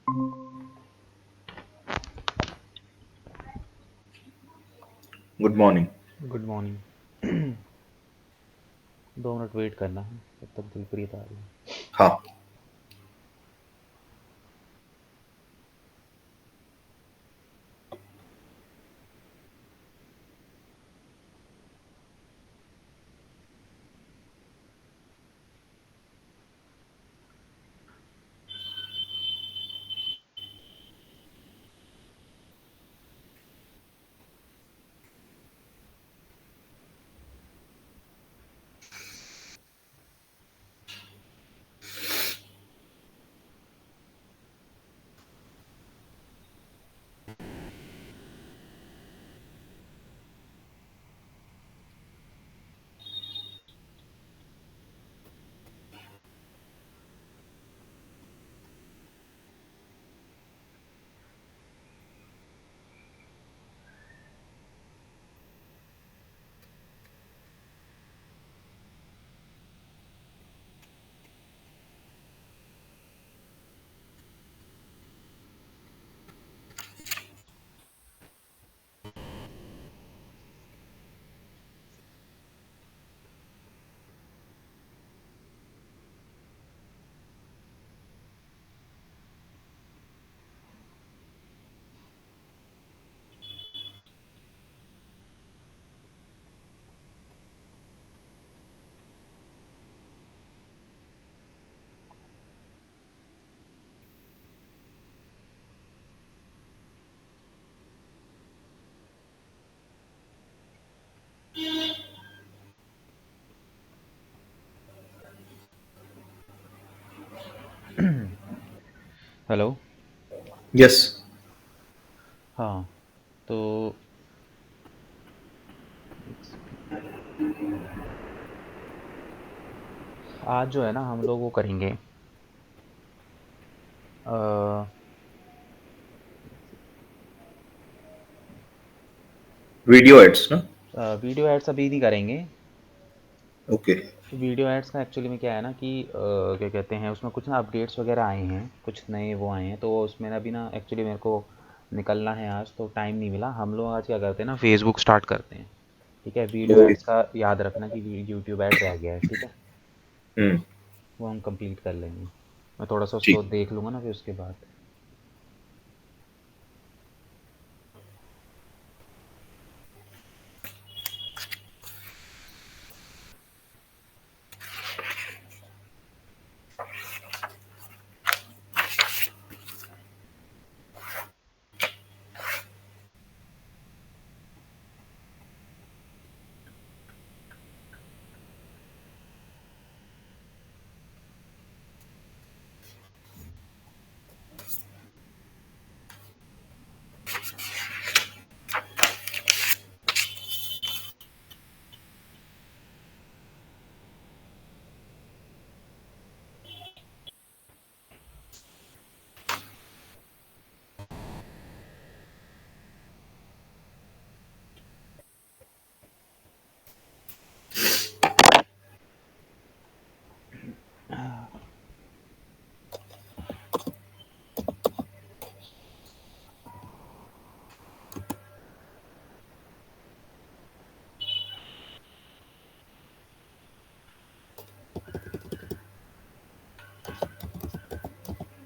Good morning. Good morning. 2 minute wait करना है, तब तक दिलप्रीत आ रही है। हाँ। हेलो। यस। हाँ, तो एक सेकंड। आज जो है ना हम लोग वो करेंगे। अ, वीडियो एड्स ना। वीडियो एड्स अभी नहीं करेंगे। ओके। वीडियो एड्स का एक्चुअली में क्या है ना कि क्या कहते हैं, उसमें कुछ ना अपडेट्स वगैरह आए हैं, कुछ नए वो आए हैं, तो उसमें ना अभी ना एक्चुअली मेरे को निकलना है आज, तो टाइम नहीं मिला। हम लोग आज क्या करते हैं ना, फेसबुक स्टार्ट करते हैं। ठीक है, वीडियो ओके। एड्स का याद रखना कि यूट्यूब ऐड रह गया है, ठीक है। हम्म। वो हम कंप्लीट कर लेंगे। मैं थोड़ा सा उसको ठीक। देख लूँगा ना, फिर उसके बाद।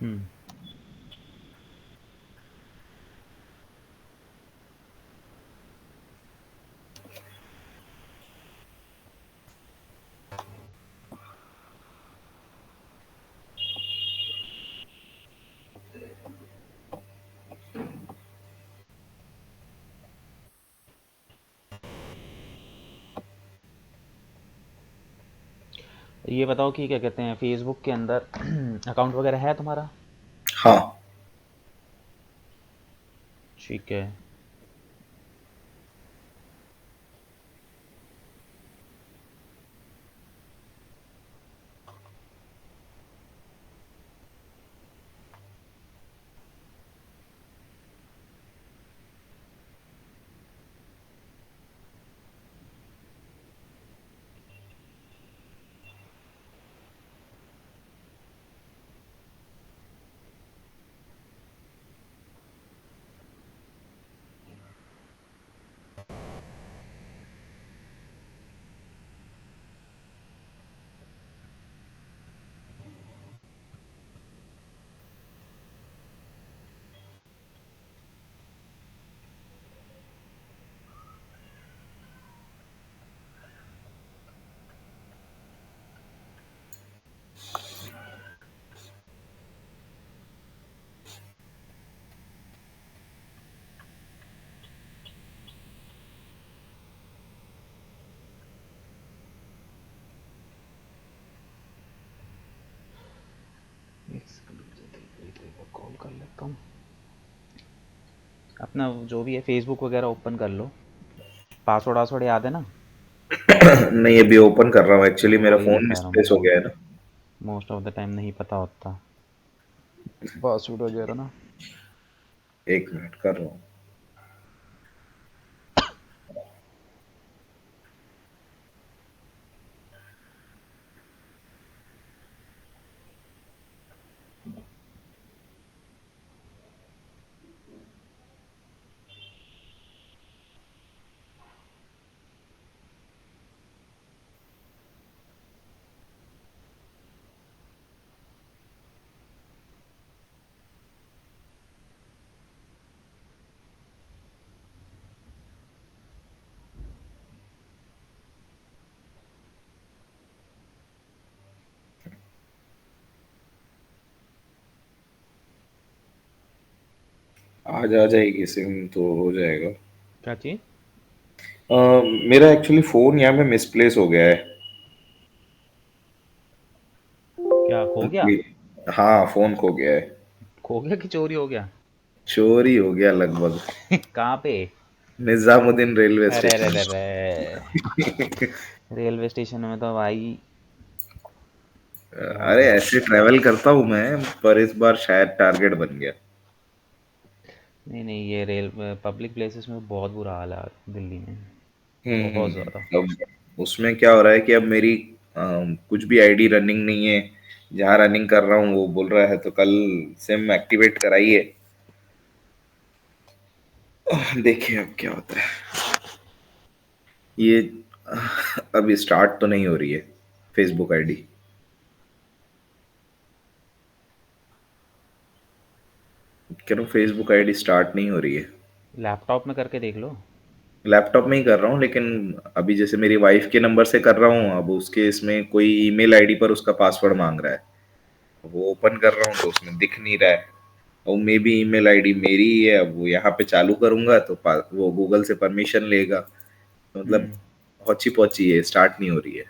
हम्म। ये बताओ कि क्या कहते हैं, फेसबुक के अंदर अकाउंट वगैरह है तुम्हारा? हाँ। ठीक है। कर लेता हूँ अपना जो भी है, फेसबुक वगैरह ओपन कर लो। पासवर्ड वासवर्ड याद है ना? नहीं, अभी ओपन कर रहा हूँ, एक्चुअली मेरा वही फोन बता रहा हूँ, मिसप्लेस हो गया है ना। मोस्ट ऑफ द टाइम नहीं पता होता पासवर्ड वगैरह ना। 1 मिनट कर रहा हूँ। आज आ जाएगी सिम तो हो जाएगा। क्या चीज़? मेरा एक्चुअली फोन यहाँ पे मिसप्लेस हो गया है। क्या खो गया? हाँ, फोन खो गया है। खो गया कि चोरी हो गया? चोरी हो गया लगभग। कहाँ पे? निजामुद्दीन रेलवे अरे अरे अरे स्टेशन। अरे, रेलवे स्टेशन में तो भाई क्या अरे, कर ऐसे सकते हैं। ट्रैवल करता हूँ मैं, पर इस बार शायद टारगेट बन गया। नहीं नहीं, ये रेल पब्लिक प्लेसेस में बहुत बुरा हाल है दिल्ली में, बहुत ज़्यादा। अब उसमें क्या हो रहा है कि अब मेरी कुछ भी आईडी रनिंग नहीं है। जहाँ रनिंग कर रहा हूँ वो बोल रहा है तो कल सिम एक्टिवेट कराइए। देखिए अब क्या होता है। ये अभी स्टार्ट तो नहीं हो रही है फेसबुक आईडी। कह रहा हूँ फेसबुक आईडी स्टार्ट नहीं हो रही है। लैपटॉप में करके देख लो। लैपटॉप में ही कर रहा हूँ, लेकिन अभी जैसे मेरी वाइफ के नंबर से कर रहा हूँ, अब उसके इसमें कोई ईमेल आईडी पर उसका पासवर्ड मांग रहा है। वो ओपन कर रहा हूँ तो उसमें दिख नहीं रहा है। और मे बी ईमेल आईडी मेरी ही है। अब वो यहाँ पे चालू करूंगा तो वो गूगल से परमिशन लेगा। तो मतलब हम्म। हौची पौची है, स्टार्ट नहीं हो रही है।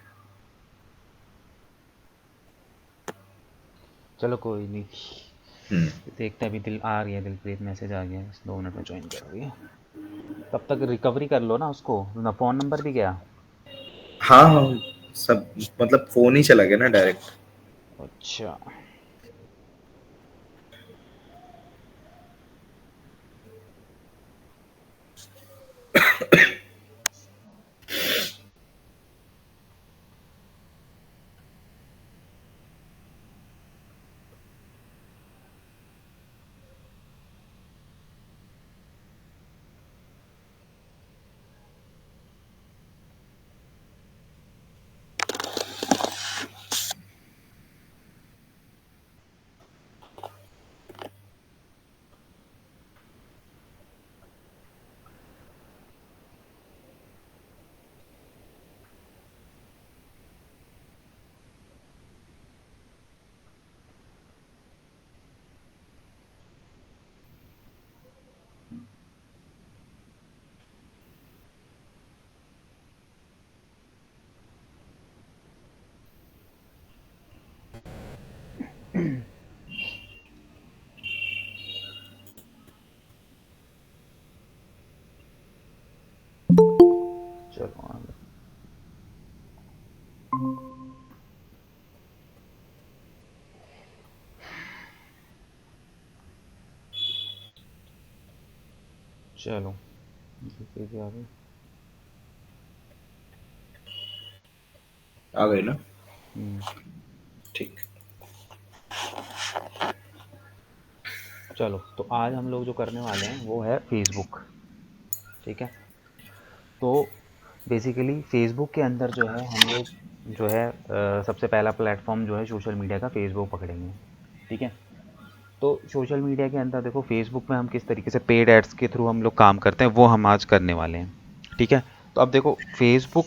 चलो कोई नहीं, हम्म। देखते हैं। अभी दिल आ रही है, दिलप्रीत मैसेज आ गया है, 2 मिनट में ज्वाइन कर रही है। तब तक रिकवरी कर लो ना उसको ना, फ़ोन नंबर भी गया? हाँ हाँ, सब मतलब फोन ही चला गया ना डायरेक्ट। अच्छा। चलो आगे। चलो दिलप्रीत आ गई। आ गए ना? हम्म। ठीक। चलो तो आज हम लोग जो करने वाले हैं वो है फेसबुक। ठीक है। तो बेसिकली फेसबुक के अंदर जो है हम लोग जो है सबसे पहला प्लेटफॉर्म जो है सोशल मीडिया का फेसबुक पकड़ेंगे। ठीक है। तो सोशल मीडिया के अंदर देखो, फेसबुक में हम किस तरीके से पेड एड्स के थ्रू हम लोग काम करते हैं वो हम आज करने वाले हैं। ठीक है। तो अब देखो, फेसबुक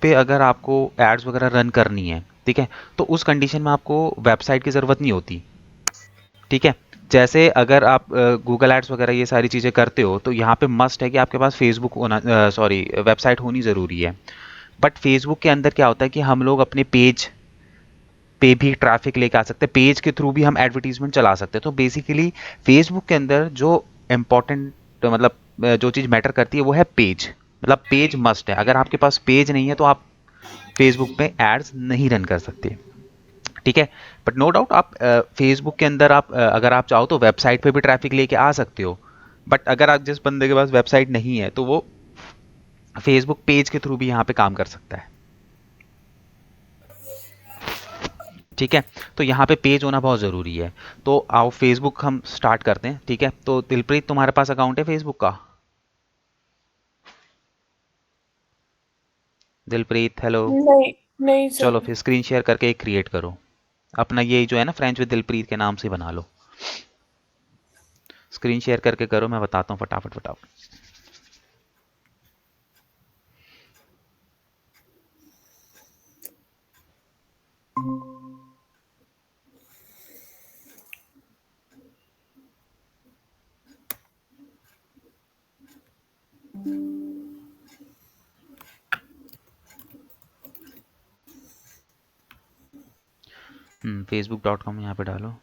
पे अगर आपको एड्स वगैरह रन करनी है, ठीक है, तो उस कंडीशन में आपको वेबसाइट की ज़रूरत नहीं होती। ठीक है। जैसे अगर आप गूगल एड्स वगैरह ये सारी चीज़ें करते हो तो यहाँ पे मस्ट है कि आपके पास फेसबुक होना, सॉरी, वेबसाइट होनी ज़रूरी है। बट फेसबुक के अंदर क्या होता है कि हम लोग अपने पेज पे भी ट्रैफिक लेके आ सकते हैं, पेज के थ्रू भी हम एडवर्टीजमेंट चला सकते हैं। तो बेसिकली फेसबुक के अंदर जो इम्पोर्टेंट, मतलब जो चीज़ मैटर करती है वो है पेज। मतलब पेज मस्ट है, अगर आपके पास पेज नहीं है तो आप फेसबुक पे एड्स नहीं रन कर सकते। ठीक है। बट नो डाउट आप फेसबुक के अंदर आप अगर आप चाहो तो वेबसाइट पे भी ट्रैफिक लेके आ सकते हो। बट अगर आप, जिस बंदे के पास वेबसाइट नहीं है तो वो फेसबुक पेज के थ्रू भी यहाँ पे काम कर सकता है। ठीक है। तो यहाँ पे पेज होना बहुत ज़रूरी है। तो आओ फेसबुक हम स्टार्ट करते हैं। ठीक है। तो दिलप्रीत, तुम्हारे पास अकाउंट है फेसबुक का? दिलप्रीत, हेलो। नहीं, नहीं चलो सर। फिर स्क्रीन शेयर करके एक क्रिएट करो अपना, ये जो है ना फ्रेंच विद दिलप्रीत के नाम से बना लो। स्क्रीन शेयर करके करो, मैं बताता हूँ फटाफट फटाफट। facebook.com यहाँ पे डालो।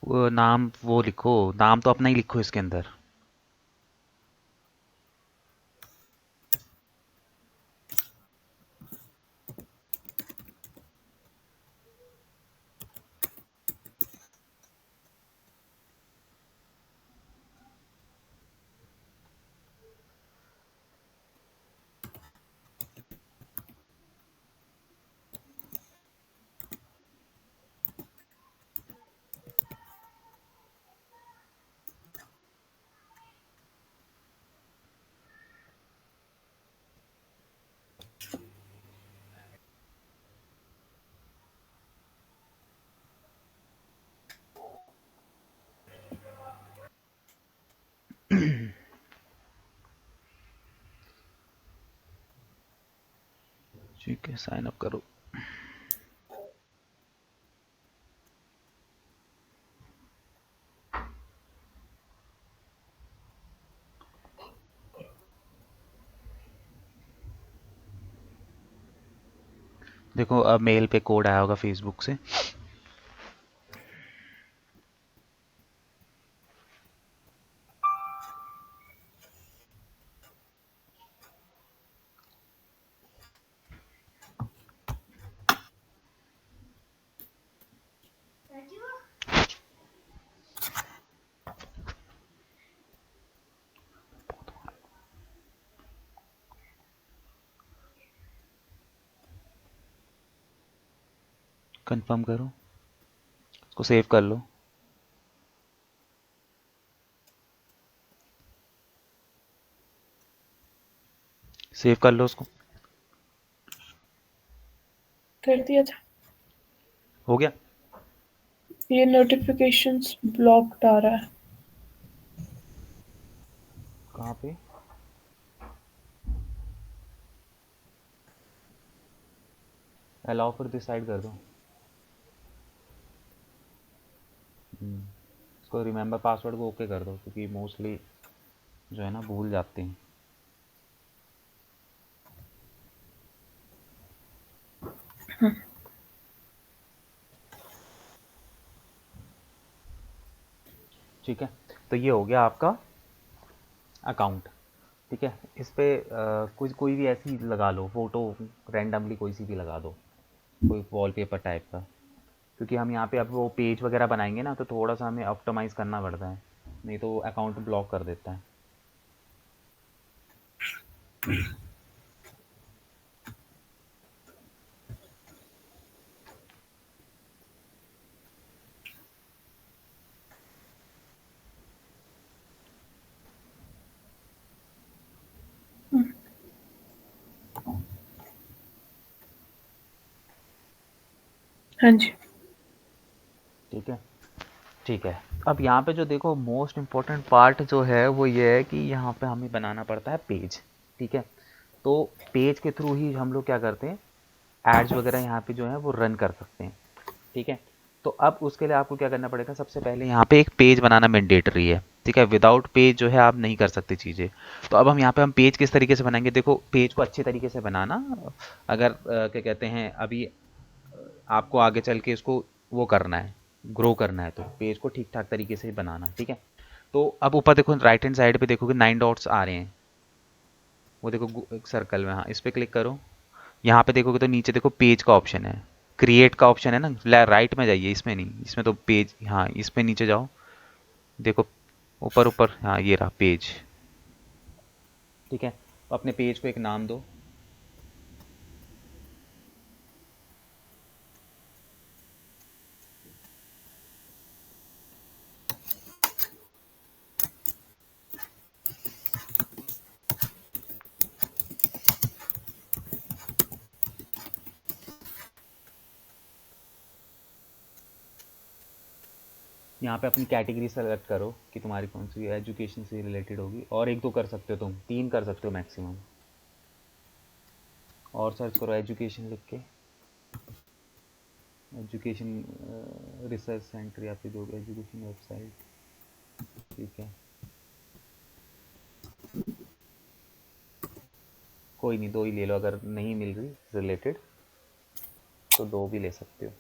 वो नाम वो लिखो, नाम तो अपना ही लिखो इसके अंदर। ठीक है, साइन अप करो। देखो अब मेल पे कोड आया होगा फेसबुक से। कंफर्म करो, उसको सेव कर लो। सेव कर लो उसको। कर दिया था। हो गया। ये नोटिफिकेशंस ब्लॉक्ड आ रहा है। कहाँ पे? अलाउ फॉर दिस साइड कर दो। इसको रिमेंबर पासवर्ड को ओके कर दो, क्योंकि मोस्टली जो है ना भूल जाते हैं। ठीक है। तो ये हो गया आपका अकाउंट। ठीक है। इस पे कोई कोई भी ऐसी लगा लो फोटो, रैंडमली कोई सी भी लगा दो, कोई वॉलपेपर टाइप का। क्योंकि हम यहाँ पे अब वो पेज वगैरह बनाएंगे ना, तो थोड़ा सा हमें ऑप्टिमाइज़ करना पड़ता है, नहीं तो अकाउंट ब्लॉक कर देता है। हाँ जी। ठीक है, ठीक है। अब यहाँ पे जो देखो मोस्ट इम्पोर्टेंट पार्ट जो है वो ये है कि यहाँ पे हमें बनाना पड़ता है पेज। ठीक है, तो पेज के थ्रू ही हम लोग क्या करते हैं, एड्स वगैरह यहाँ पे जो है वो रन कर सकते हैं। ठीक है, तो अब उसके लिए आपको क्या करना पड़ेगा, सबसे पहले यहाँ पे एक पेज बनाना मैंडेटरी है। ठीक है, विदाउट पेज जो है आप नहीं कर सकते चीज़ें। तो अब हम यहाँ पे हम पेज किस तरीके से बनाएंगे, देखो पेज को अच्छे तरीके से बनाना, अगर क्या कहते हैं अभी आपको आगे चल के इसको वो करना है, ग्रो करना है, तो पेज को ठीक ठाक तरीके से बनाना। ठीक है, तो अब ऊपर देखो राइट हैंड साइड पे देखोगे 9 डॉट्स आ रहे हैं, वो देखो एक सर्कल में, हाँ इस पे क्लिक करो। यहाँ पे देखोगे तो नीचे देखो पेज का ऑप्शन है, क्रिएट का ऑप्शन है ना, राइट में जाइए, इसमें नहीं, इसमें तो पेज, हाँ इस पे नीचे जाओ, देखो ऊपर ऊपर, हाँ ये रहा पेज। ठीक है, तो अपने पेज को एक नाम दो। यहाँ पे अपनी कैटेगरी सेलेक्ट करो कि तुम्हारी कौन सी एजुकेशन से रिलेटेड होगी, और एक दो कर सकते हो, तुम 3 कर सकते हो मैक्सिमम। और सर्च करो एजुकेशन लिख के, एजुकेशन रिसर्च सेंटर या फिर जो एजुकेशन वेबसाइट। ठीक है, कोई नहीं, 2 ही ले लो, अगर नहीं मिल रही रिलेटेड तो 2 भी ले सकते हो।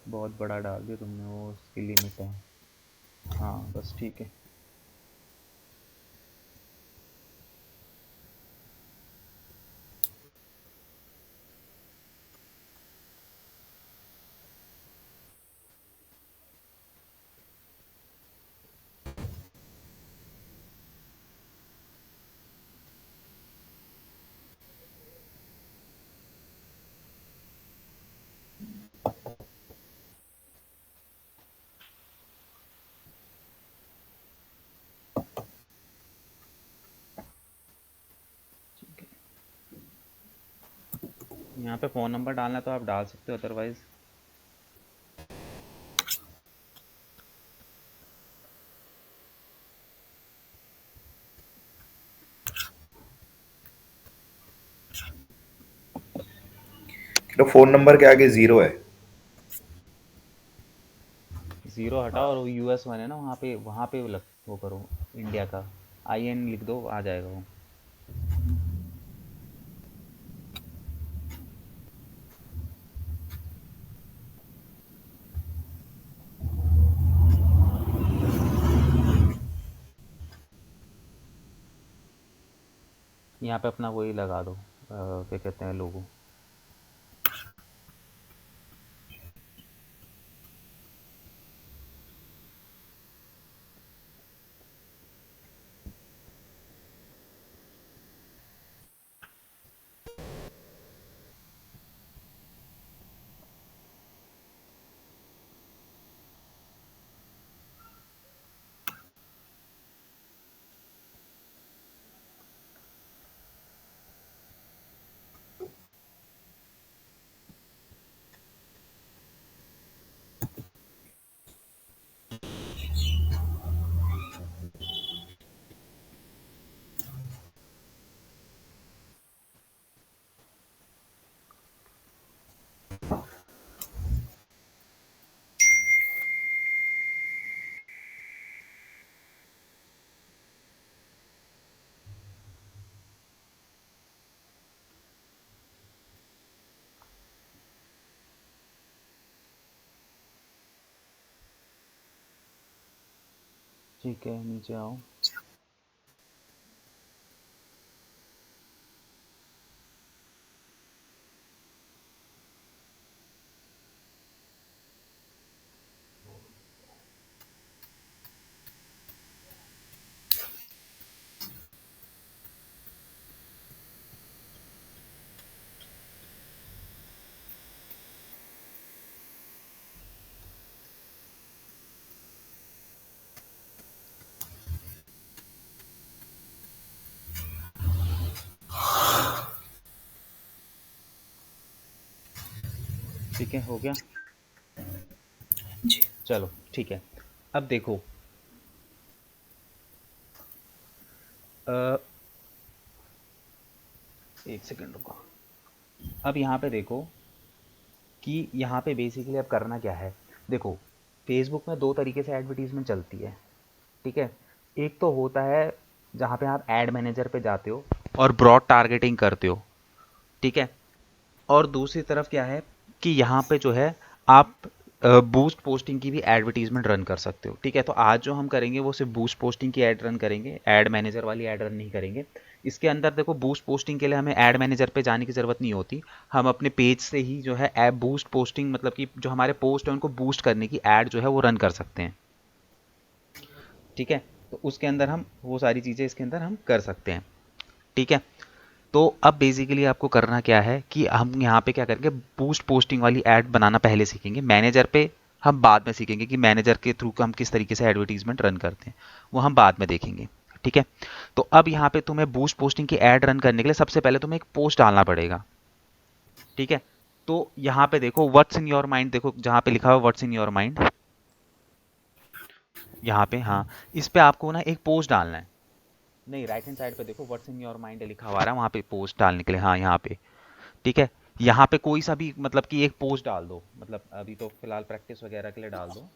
बहुत बड़ा डाल दिया तुमने, वो उसकी लिमिट है। हाँ बस ठीक है। यहाँ पे फ़ोन नंबर डालना है तो आप डाल सकते हो, अदरवाइज़ तो फोन नंबर के आगे 0 है। 0 हटाओ, और वो यूएस वन है ना, वहाँ पे वो करो, इंडिया का IN लिख दो, आ जाएगा वो। यहाँ पे अपना वही लगा दो, क्या कहते हैं, लोगो। ठीक है, नीचे आओ। ठीक है, हो गया। जी। चलो ठीक है। अब देखो, एक सेकंड रुको। अब यहाँ पे देखो कि यहाँ पे बेसिकली अब करना क्या है। देखो, फेसबुक में दो तरीके से एडवर्टीजमेंट चलती है, ठीक है। एक तो होता है जहाँ पे आप एड मैनेजर पे जाते हो और ब्रॉड टारगेटिंग करते हो, ठीक है। और दूसरी तरफ क्या है कि यहाँ पे जो है आप बूस्ट पोस्टिंग की भी एडवर्टीजमेंट रन कर सकते हो, ठीक है। तो आज जो हम करेंगे वो सिर्फ बूस्ट पोस्टिंग की ऐड रन करेंगे, ऐड मैनेजर वाली ऐड रन नहीं करेंगे। इसके अंदर देखो, बूस्ट पोस्टिंग के लिए हमें ऐड मैनेजर पे जाने की ज़रूरत नहीं होती। हम अपने पेज से ही जो है ऐप बूस्ट पोस्टिंग, मतलब कि जो हमारे पोस्ट है उनको बूस्ट करने की ऐड जो है वो रन कर सकते हैं, ठीक है। तो उसके अंदर हम वो सारी चीज़ें इसके अंदर हम कर सकते हैं, ठीक है। तो अब बेसिकली आपको करना क्या है कि हम यहाँ पे क्या करेंगे, बूस्ट पोस्टिंग वाली ऐड बनाना पहले सीखेंगे। मैनेजर पे हम बाद में सीखेंगे कि मैनेजर के थ्रू हम किस तरीके से एडवर्टीजमेंट रन करते हैं, वो हम बाद में देखेंगे, ठीक है। तो अब यहाँ पे तुम्हें बूस्ट पोस्टिंग की ऐड रन करने के लिए सबसे पहले तुम्हें एक पोस्ट डालना पड़ेगा, ठीक है। तो यहाँ पे देखो व्हाट्स इन योर माइंड, देखो जहाँ पे लिखा हुआ व्हाट्स इन योर माइंड, यहाँ पे, हाँ, इस पे आपको ना एक पोस्ट डालना है। नहीं, राइट हैंड साइड पे देखो व्हाट्स इन योर माइंड लिखा हुआ आ रहा है, वहाँ पे पोस्ट डालने के लिए, हाँ यहाँ पे, ठीक है। यहाँ पे कोई सा भी मतलब कि एक पोस्ट डाल दो, मतलब अभी तो फिलहाल प्रैक्टिस वगैरह के लिए डाल दो।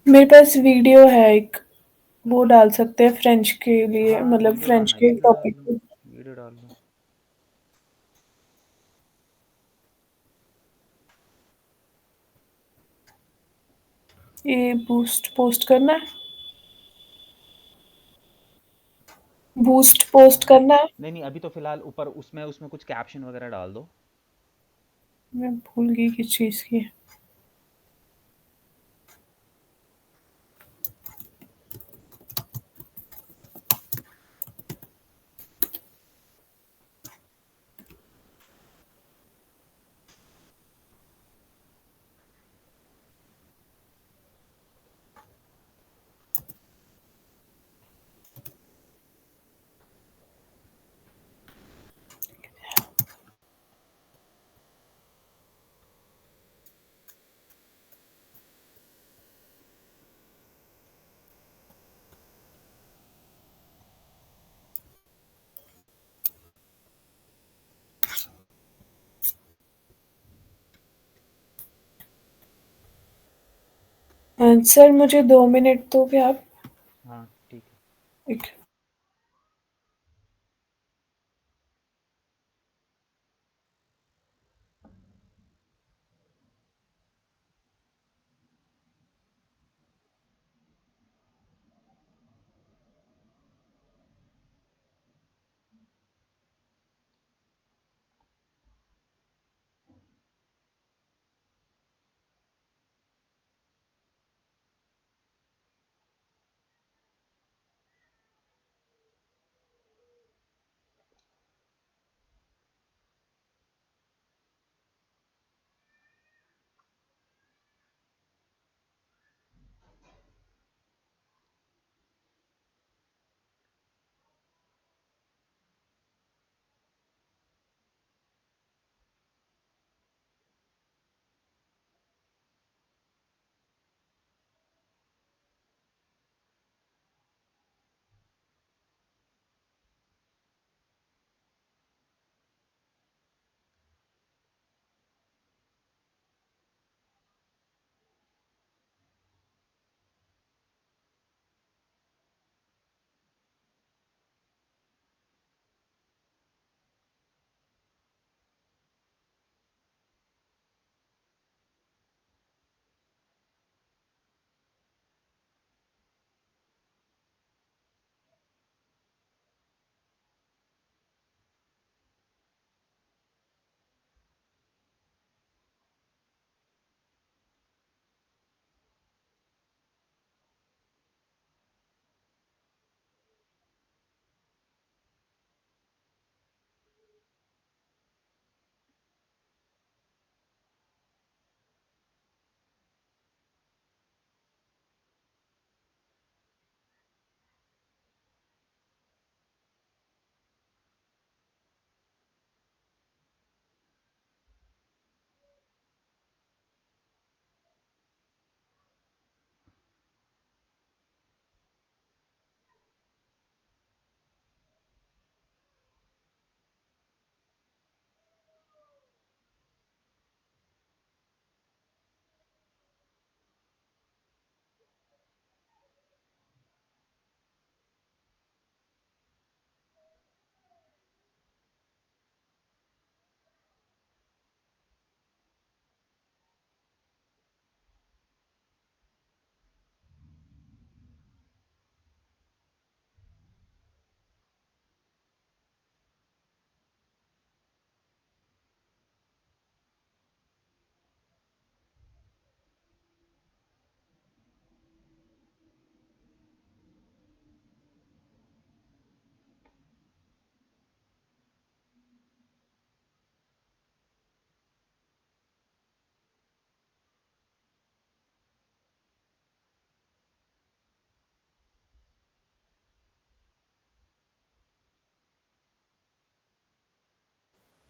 मेरे पास वीडियो है एक, वो डाल सकते हैं फ्रेंच के लिए, हाँ, मतलब वीडियो फ्रेंच डालना है, के वीडियो डाल टॉपिक दो, पे। वीडियो डाल दो। ये बूस्ट पोस्ट करना है, बूस्ट पोस्ट करना है। नहीं नहीं, अभी तो फिलहाल ऊपर उसमें उसमें कुछ कैप्शन वगैरह डाल दो। मैं भूल गई किस चीज़ की है। सर मुझे 2 मिनट दोगे आप? हाँ ठीक है। एक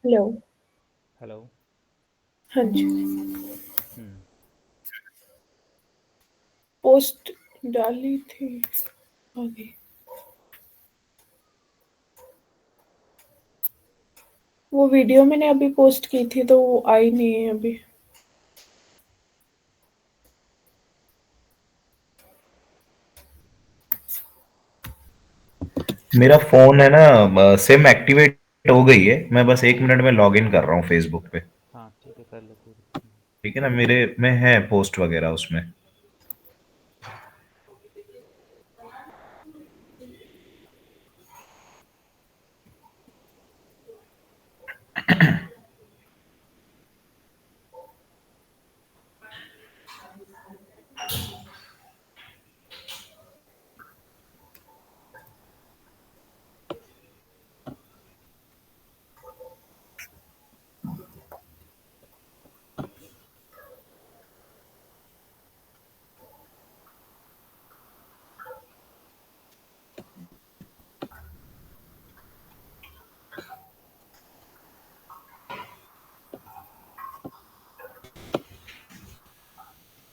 हेलो। हेलो। हाँ जी। हम्म। पोस्ट डाली थी, आगे वो वीडियो मैंने अभी पोस्ट की थी तो वो आई नहीं है अभी। मेरा फ़ोन है ना सिम एक्टिवेट हो गई है, मैं बस 1 मिनट में लॉगिन कर रहा हूँ फ़ेसबुक पे। हाँ ठीक है, कर लो, कोई दिक्कत नहीं। ठीक है ना? मेरे में है पोस्ट वगैरह उसमें।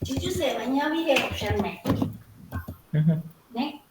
Cucu saya option này. Next.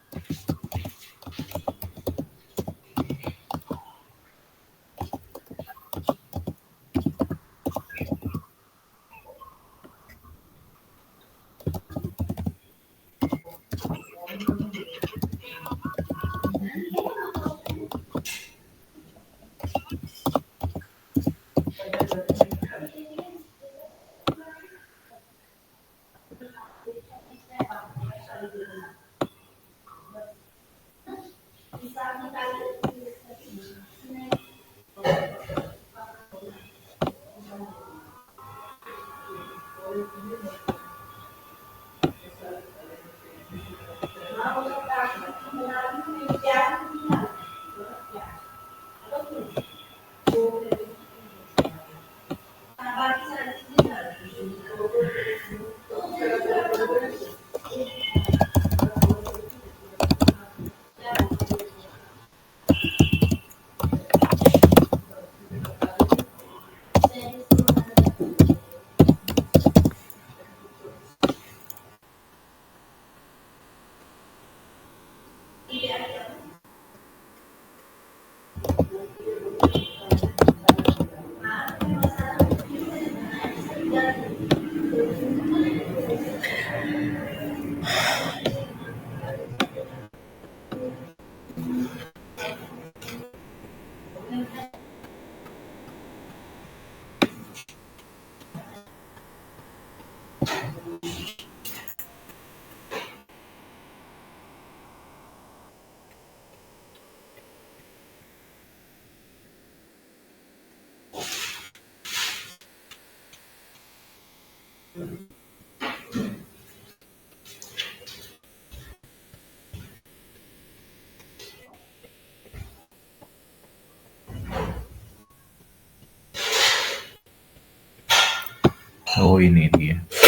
हो ही नहीं रही है। क्या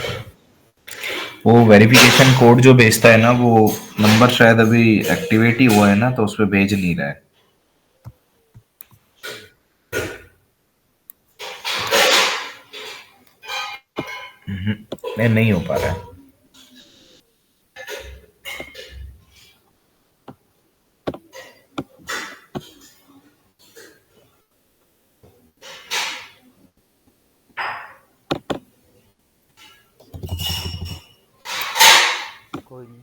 हुआ? वो वेरिफिकेशन कोड जो भेजता है ना, वो नंबर शायद अभी एक्टिवेट ही हुआ है ना, तो उस पे भेज नहीं रहा है। अच्छा। नहीं, नहीं हो पा रहा है। कोई नहीं,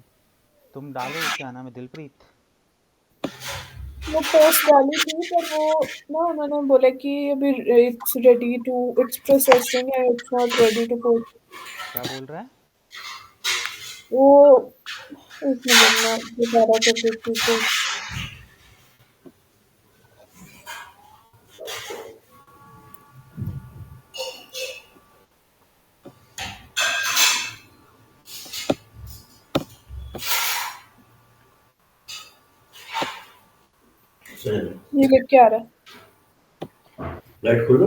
तुम डालो, क्या नाम है, दिलप्रीत? वो पोस्ट डाली थी पर वो ना उन्होंने बोला कि अभी it's processing and it's not ready to post. क्या बोल रहा है? वो एक मिनट में दोबारा कर देती हूँ पोस्ट। ये लिख के आ रहा है। लाइट खोलो।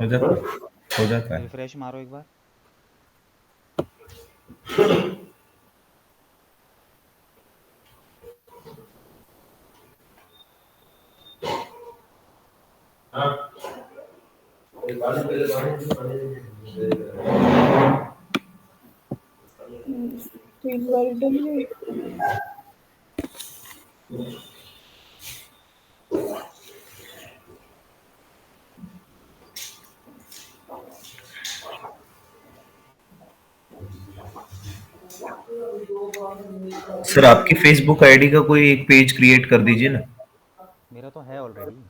हो जाता हो जाता है। रिफ्रेश मारो एक बार। Feel very dizzy. सर आपकी फेसबुक आईडी का कोई एक पेज क्रिएट कर दीजिए ना। मेरा तो है ऑलरेडी।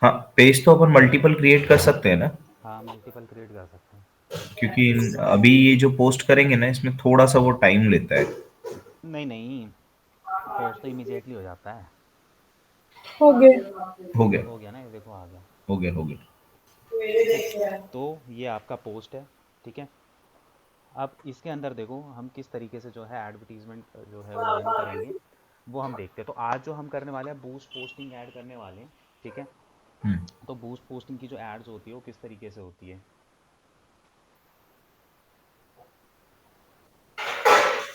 हाँ, पेज तो अपन मल्टीपल क्रिएट कर सकते हैं ना, हाँ, मल्टीपल क्रिएट कर सकते हैं। क्योंकि अभी ये जो पोस्ट करेंगे ना इसमें थोड़ा सा वो टाइम लेता है। नहीं नहीं, पोस्ट तो इमीडिएटली हो जाता है। हो गए। हो गया, हो गया ना, ये देखो आ गया। हो गया, हो गया। ठीक है, तो ये आपका पोस्ट है। ठीक है, अब इसके अंदर देखो हम किस तरीके से जो है एडवर्टीजमेंट जो है वो रन करेंगे, वो हम देखते हैं। तो आज जो हम करने वाले हैं बूस्ट पोस्टिंग ऐड करने वाले हैं। ठीक है, हम्म। तो बूस्ट पोस्टिंग की जो एड्स होती है वो किस तरीके से होती है,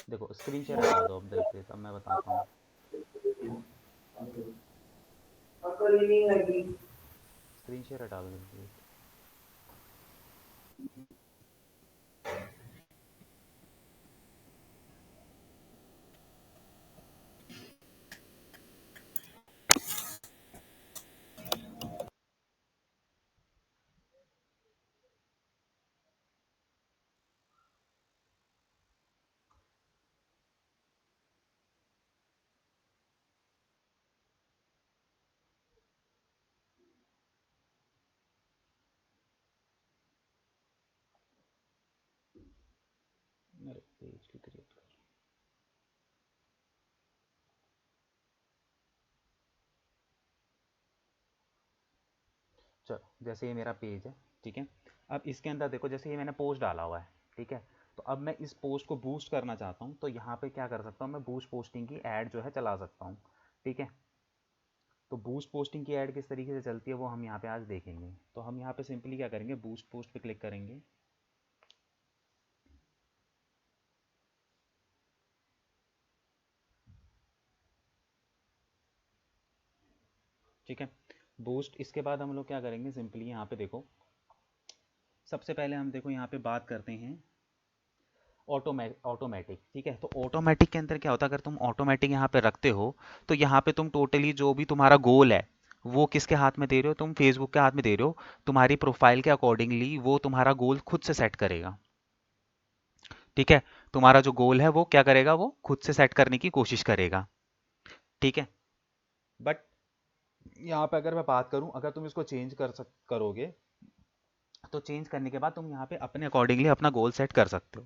देखो स्क्रीन शेयर हटा दो अब दिलप्रीत, अब मैं बताता हूँ। स्क्रीन शेयर हटा दो दिलप्रीत। अरे पेज की क्रिएट कर, चलो जैसे ये मेरा पेज है। ठीक है, अब इसके अंदर देखो जैसे ये मैंने पोस्ट डाला हुआ है। ठीक है, तो अब मैं इस पोस्ट को बूस्ट करना चाहता हूँ, तो यहाँ पे क्या कर सकता हूँ, मैं बूस्ट पोस्टिंग की ऐड जो है चला सकता हूँ। ठीक है, तो बूस्ट पोस्टिंग की ऐड किस तरीके से चलती है वो हम यहाँ पे आज देखेंगे। तो हम यहाँ पे सिंपली क्या करेंगे, बूस्ट पोस्ट पे क्लिक करेंगे। ठीक है, बूस्ट, इसके बाद हम लोग क्या करेंगे, सिंपली यहाँ पे देखो सबसे पहले हम देखो यहाँ पे बात करते हैं ऑटोमेटिक। ठीक है, तो ऑटोमेटिक के अंदर क्या होता है, अगर तुम ऑटोमेटिक यहाँ पे रखते हो तो यहाँ पे तुम टोटली जो भी तुम्हारा गोल है वो किसके हाथ में दे रहे हो, तुम फेसबुक के हाथ में दे रहे हो। तुम्हारी प्रोफाइल के अकॉर्डिंगली वो तुम्हारा गोल खुद से सेट करेगा। ठीक है, तुम्हारा जो गोल है वो क्या करेगा, वो खुद से सेट करने की कोशिश करेगा। ठीक है, बट यहाँ पे अगर मैं बात करूँ, अगर तुम इसको चेंज करोगे तो चेंज करने के बाद तुम यहाँ पे अपने अकॉर्डिंगली अपना गोल सेट कर सकते हो।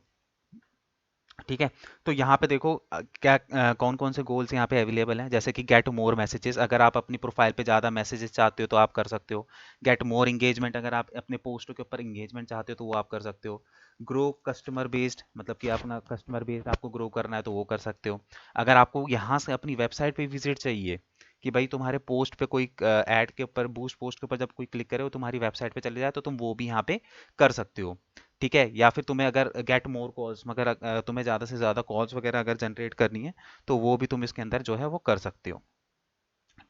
ठीक है, तो यहाँ पे देखो क्या कौन कौन से गोल्स यहाँ पे अवेलेबल हैं, जैसे कि गेट मोर मैसेजेस, अगर आप अपनी प्रोफाइल पे ज़्यादा मैसेजेस चाहते हो तो आप कर सकते हो। गेट मोर इंगेजमेंट, अगर आप अपने पोस्टों के ऊपर इंगेजमेंट चाहते हो तो वो आप कर सकते हो। ग्रो कस्टमर बेस्ड, मतलब कि अपना कस्टमर बेस्ड आपको ग्रो करना है तो वो कर सकते हो। अगर आपको यहाँ से अपनी वेबसाइट पे विजिट चाहिए कि भाई तुम्हारे पोस्ट पे कोई ऐड के ऊपर, बूस्ट पोस्ट के ऊपर जब कोई क्लिक करे वो तुम्हारी वेबसाइट पे चले जाए, तो तुम वो भी यहाँ पे कर सकते हो। ठीक है, या फिर तुम्हें अगर गेट मोर कॉल्स, मगर तुम्हें ज़्यादा से ज़्यादा कॉल्स वगैरह अगर जनरेट करनी है तो वो भी तुम इसके अंदर जो है वो कर सकते हो।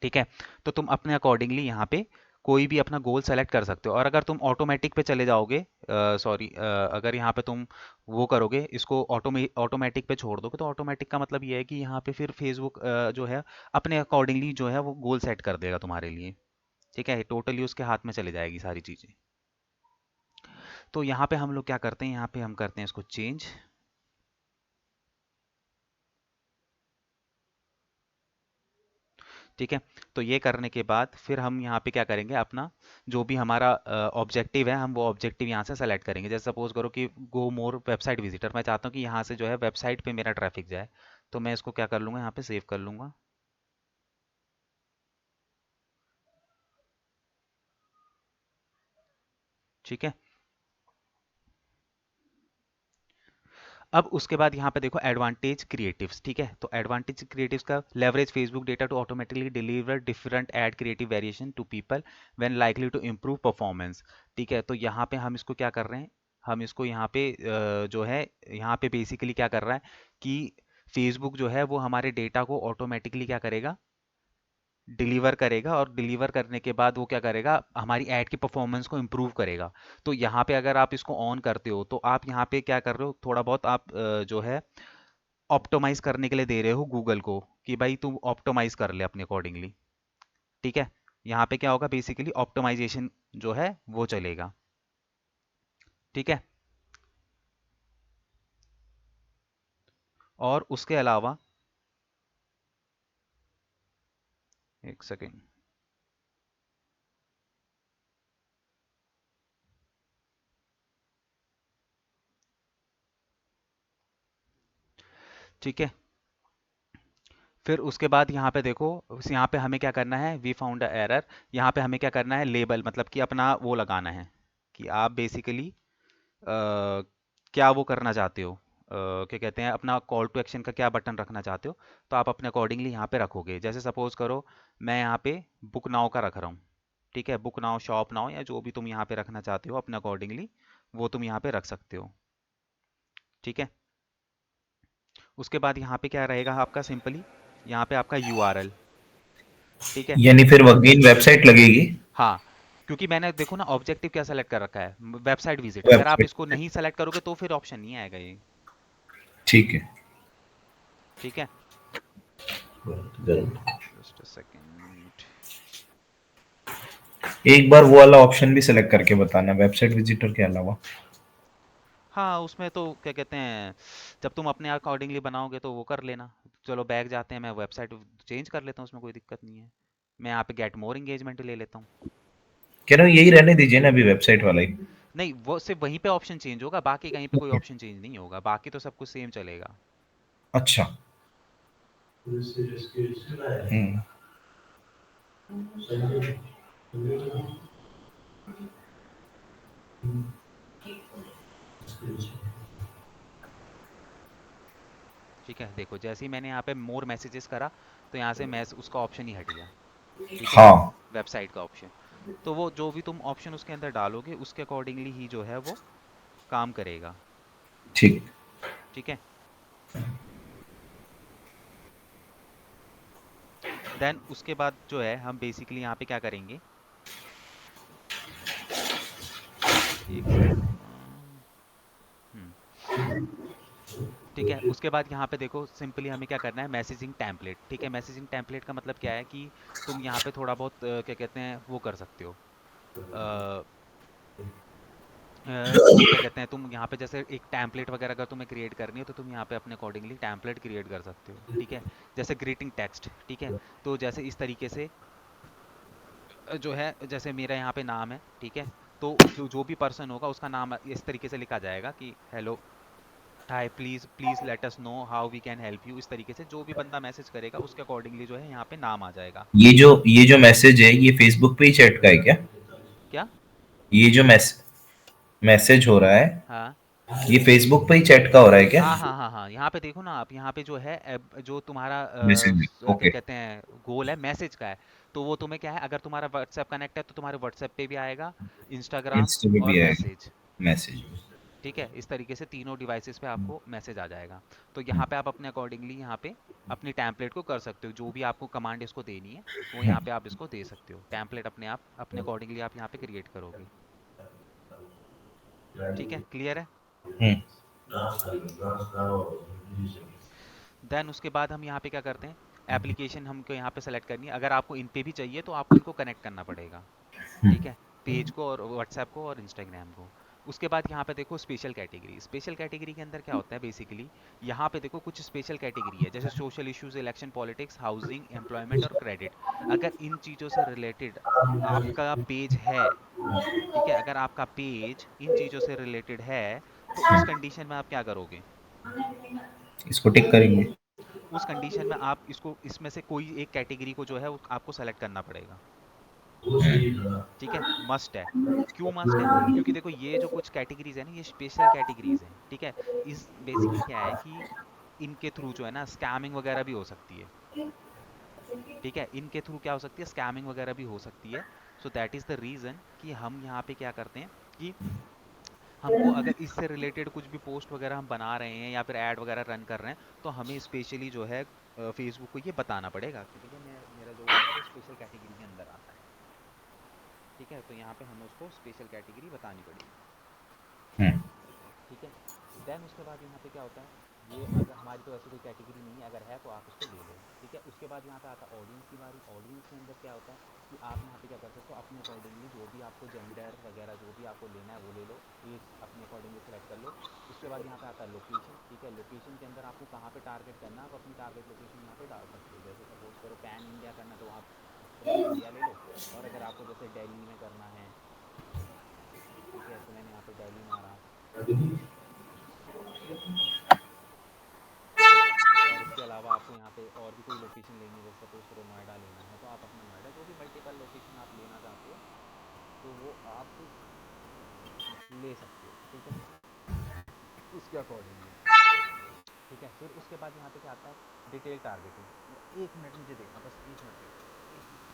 ठीक है, तो तुम अपने अकॉर्डिंगली यहाँ पे कोई भी अपना गोल सेलेक्ट कर सकते हो। और अगर तुम ऑटोमेटिक पे चले जाओगे, सॉरी, अगर यहाँ पे तुम वो करोगे, इसको ऑटोमेटिक पे छोड़ दोगे, तो ऑटोमेटिक का मतलब ये है कि यहाँ पे फिर फेसबुक जो है अपने अकॉर्डिंगली जो है वो गोल सेट कर देगा तुम्हारे लिए। ठीक है, टोटली उसके हाथ में चली जाएगी सारी चीज़ें। तो यहाँ पे हम लोग क्या करते हैं, यहाँ पे हम करते हैं इसको चेंज। ठीक है, तो ये करने के बाद फिर हम यहाँ पे क्या करेंगे, अपना जो भी हमारा ऑब्जेक्टिव है हम वो ऑब्जेक्टिव यहाँ से सेलेक्ट करेंगे। जैसे सपोज करो कि गो मोर वेबसाइट विजिटर, मैं चाहता हूँ कि यहाँ से जो है वेबसाइट पे मेरा ट्रैफिक जाए, तो मैं इसको क्या कर लूँगा, यहाँ पे सेव कर लूँगा। ठीक है, अब उसके बाद यहाँ पे देखो एडवांटेज क्रिएटिव्स। ठीक है, तो एडवांटेज क्रिएटिव्स का, leverage Facebook data to automatically deliver different ad creative variation to people when likely to improve performance. ठीक है, तो यहाँ पे हम इसको क्या कर रहे हैं, हम इसको यहाँ पे जो है यहाँ पे बेसिकली क्या कर रहा है कि फेसबुक जो है वो हमारे डेटा को ऑटोमेटिकली क्या करेगा, डिलीवर करेगा, और डिलीवर करने के बाद वो क्या करेगा, हमारी ऐड की परफॉर्मेंस को इम्प्रूव करेगा। तो यहाँ पे अगर आप इसको ऑन करते हो, तो आप यहाँ पे क्या कर रहे हो, थोड़ा बहुत आप जो है ऑप्टिमाइज करने के लिए दे रहे हो गूगल को, कि भाई तू ऑप्टिमाइज कर ले अपने अकॉर्डिंगली। ठीक है, यहाँ पे क्या होगा, बेसिकली ऑप्टिमाइजेशन जो है वो चलेगा। ठीक है, और उसके अलावा एक सेकेंड, ठीक है, फिर उसके बाद यहाँ पे देखो, यहाँ पे हमें क्या करना है, वी फाउंड अ एरर। यहाँ पे हमें क्या करना है, लेबल, मतलब कि अपना वो लगाना है कि आप बेसिकली क्या वो करना चाहते हो, क्या कहते हैं, अपना कॉल टू एक्शन का क्या बटन रखना चाहते हो। तो आप अपने अकॉर्डिंगली यहाँ पे रखोगे। जैसे सपोज करो मैं यहाँ पे बुक नाउ का रख रहा हूँ। ठीक है, बुक नाउ, शॉप नाउ, या जो भी तुम यहाँ पे रखना चाहते हो अपने अकॉर्डिंगली, वो तुम यहाँ पे रख सकते हो। ठीक है, उसके बाद यहाँ पे क्या रहेगा आपका, सिंपली यहाँ पे आपका यूआरएल। ठीक है, यानी फिर अगेन वेबसाइट लगेगी। हाँ, क्योंकि मैंने देखो ना ऑब्जेक्टिव क्या सेलेक्ट कर रखा है, वेबसाइट विजिट। अगर आप वेबसाइट। इसको नहीं सेलेक्ट करोगे तो फिर ऑप्शन नहीं आएगा ये। ठीक है। ठीक है, Then जस्ट अ सेकंड। एक बार वो वाला ऑप्शन भी सिलेक्ट करके बताना, वेबसाइट विजिटर के अलावा। हाँ, उसमें तो क्या कहते हैं, जब तुम अपने अकॉर्डिंगली बनाओगे तो वो कर लेना। चलो बैक जाते हैं, मैं वेबसाइट चेंज कर लेता हूँ, उसमें कोई दिक्कत नहीं है। मैं यहाँ पे गेट मोर एंगेजमेंट ले लेता हूँ। कह रहा हूँ यही रहने दीजिए ना अभी, वेबसाइट वाला ही। नहीं, वो सिर्फ वहीं पे ऑप्शन चेंज होगा, बाकी कहीं पे कोई ओके। ऑप्शन चेंज नहीं होगा, बाकी तो सब कुछ सेम चलेगा। अच्छा। हम्म। ठीक है, देखो जैसे ही मैंने यहाँ पे मोर मैसेजेस करा, तो यहाँ से मैस उसका ऑप्शन ही हट गया। ठीक है, हाँ। वेबसाइट का ऑप्शन। तो वो जो भी तुम ऑप्शन उसके अंदर डालोगे उसके अकॉर्डिंगली ही जो है वो काम करेगा। ठीक। ठीक है, देन उसके बाद जो है हम बेसिकली यहाँ पे क्या करेंगे, एक सेकेंड। ठीक है, उसके बाद यहाँ पे देखो सिंपली हमें क्या करना है, मैसेजिंग टेम्पलेट। ठीक है, मैसेजिंग टेम्पलेट का मतलब क्या है कि तुम यहाँ पे थोड़ा बहुत क्या कहते हैं वो कर सकते हो, वो क्या कहते हैं, तुम यहाँ पे जैसे एक टेम्पलेट वगैरह अगर तुम्हें क्रिएट करनी हो तो तुम यहाँ पे अपने अकॉर्डिंगली टेम्पलेट क्रिएट कर सकते हो। ठीक है, जैसे ग्रीटिंग टेक्स्ट। ठीक है, तो जैसे इस तरीके से जो है, जैसे मेरा यहाँ पे नाम है। ठीक है, तो जो भी पर्सन होगा उसका नाम इस तरीके से लिखा जाएगा कि hello hi, please please let us know how we can help you. इस तरीके से जो भी बंदा मैसेज करेगा उसके अकॉर्डिंगली जो है यहाँ पे नाम आ जाएगा। ये जो मैसेज है ये फेसबुक पे ही चैट का है क्या? क्या? ये जो मैसेज हो रहा है, हाँ ये फेसबुक पे ही चैट का हो रहा है क्या? हाँ हाँ हाँ हाँ, यहाँ पे देखो ना आप, यहाँ पे जो है जो तुम्हारा मैसेज। क्या ओके। कहते हैं गोल है मैसेज का है, तो वो तुम्हें क्या है, अगर तुम्हारा व्हाट्सएप कनेक्ट है तो तुम्हारे व्हाट्सएप पे भी आएगा, इंस्टाग्राम इंस्टा पे और भी आएगा मैसेज। मैसेज। ठीक है, इस तरीके से तीनों डिवाइसेस पे आपको मैसेज आ जाएगा। तो यहाँ पे आप अपने अकॉर्डिंगली यहाँ पे अपनी टैम्पलेट को कर सकते हो, जो भी आपको कमांड इसको देनी है वो यहाँ पे आप इसको दे सकते हो। टैम्पलेट अपने आप अपने अकॉर्डिंगली आप यहाँ पे क्रिएट करोगे। ठीक है, क्लियर है? हम्म। देन उसके बाद हम यहाँ पे क्या करते हैं, एप्लीकेशन हमको यहाँ पे सेलेक्ट करनी है। अगर आपको इन पे भी चाहिए तो आपको इनको कनेक्ट करना पड़ेगा। ठीक है, पेज को और व्हाट्सएप को और इंस्टाग्राम को। उसके बाद यहाँ पे देखो स्पेशल कैटेगरी। स्पेशल कैटेगरी के अंदर क्या होता है बेसिकली, यहाँ पे देखो कुछ स्पेशल कैटेगरी है, जैसे social issues, election politics, housing, employment और क्रेडिट। अगर इन चीज़ों से रिलेटेड आपका पेज है, ठीक है, अगर आपका पेज इन चीज़ों से रिलेटेड है, तो उस कंडीशन में आप क्या करोगे, इसको टिक करेंगे। उस कंडीशन में आप इसको, इसमें से कोई एक कैटेगरी को जो है आपको सेलेक्ट करना पड़ेगा। ठीक है, मस्ट है। क्यों मस्ट है? क्योंकि देखो ये जो कुछ कैटेगरीज है ना, ये स्पेशल कैटेगरीज हैं। ठीक है, इस बेसिकली क्या है कि इनके थ्रू जो है ना स्कैमिंग वगैरह भी हो सकती है। ठीक है, इनके थ्रू क्या हो सकती है, स्कैमिंग वगैरह भी हो सकती है। So that is the reason कि हम यहाँ पे क्या करते हैं कि हमको अगर इससे रिलेटेड कुछ भी पोस्ट वगैरह हम बना रहे हैं या फिर ऐड वगैरह रन कर रहे हैं, तो हमें स्पेशली जो है फेसबुक को ये बताना पड़ेगा कि भैया मैं, मेरा जो है वो स्पेशल कैटेगरी के अंदर आता है, ठीक है। तो यहाँ पे हमें उसको स्पेशल कैटेगरी बतानी पड़ेगी, हम्म, ठीक है। देन उसके बाद यहाँ पे क्या होता है, ये अगर हमारी तो ऐसी कोई कैटेगरी नहीं है, अगर है तो आप उसको ले लो, ठीक है। उसके बाद यहाँ पे आता है ऑडियंस की बारी। ऑडियंस के अंदर क्या होता है कि आप यहाँ पे क्या कर सकते हो, अपने अकॉर्डिंगली जो भी आपको जेंडर वगैरह जो भी आपको लेना है वो ले लो, एज अपने अकॉर्डिंगली सेलेक्ट कर लो। उसके बाद यहाँ पे आता है लोकेशन, ठीक है। लोकेशन के अंदर आपको कहाँ पे टारगेट करना है, आप अपनी टारगेट लोकेशन यहाँ पे डाल सकते हो। जैसे सपोज करो पैन इंडिया करना है तो आप पूरा इंडिया ले लो, और अगर आपको जैसे दिल्ली में करना है, ठीक है, तो मैंने यहाँ पे दिल्ली मारा, और उसके अलावा आपको यहाँ पे और भी कोई लोकेशन लेनी है, जैसे सपोज करो नोएडा लेना है तो आप अपना नोएडा, जो भी मल्टीपल लोकेशन आप लेना चाहते हो तो वो आप ले सकते हो, ठीक है, उसके अकॉर्डिंगली, ठीक है। फिर उसके बाद यहाँ पे क्या आता है, डिटेल टारगेटिंग। एक मिनट मुझे देना, बस एक मिनट देना, एक मिनट।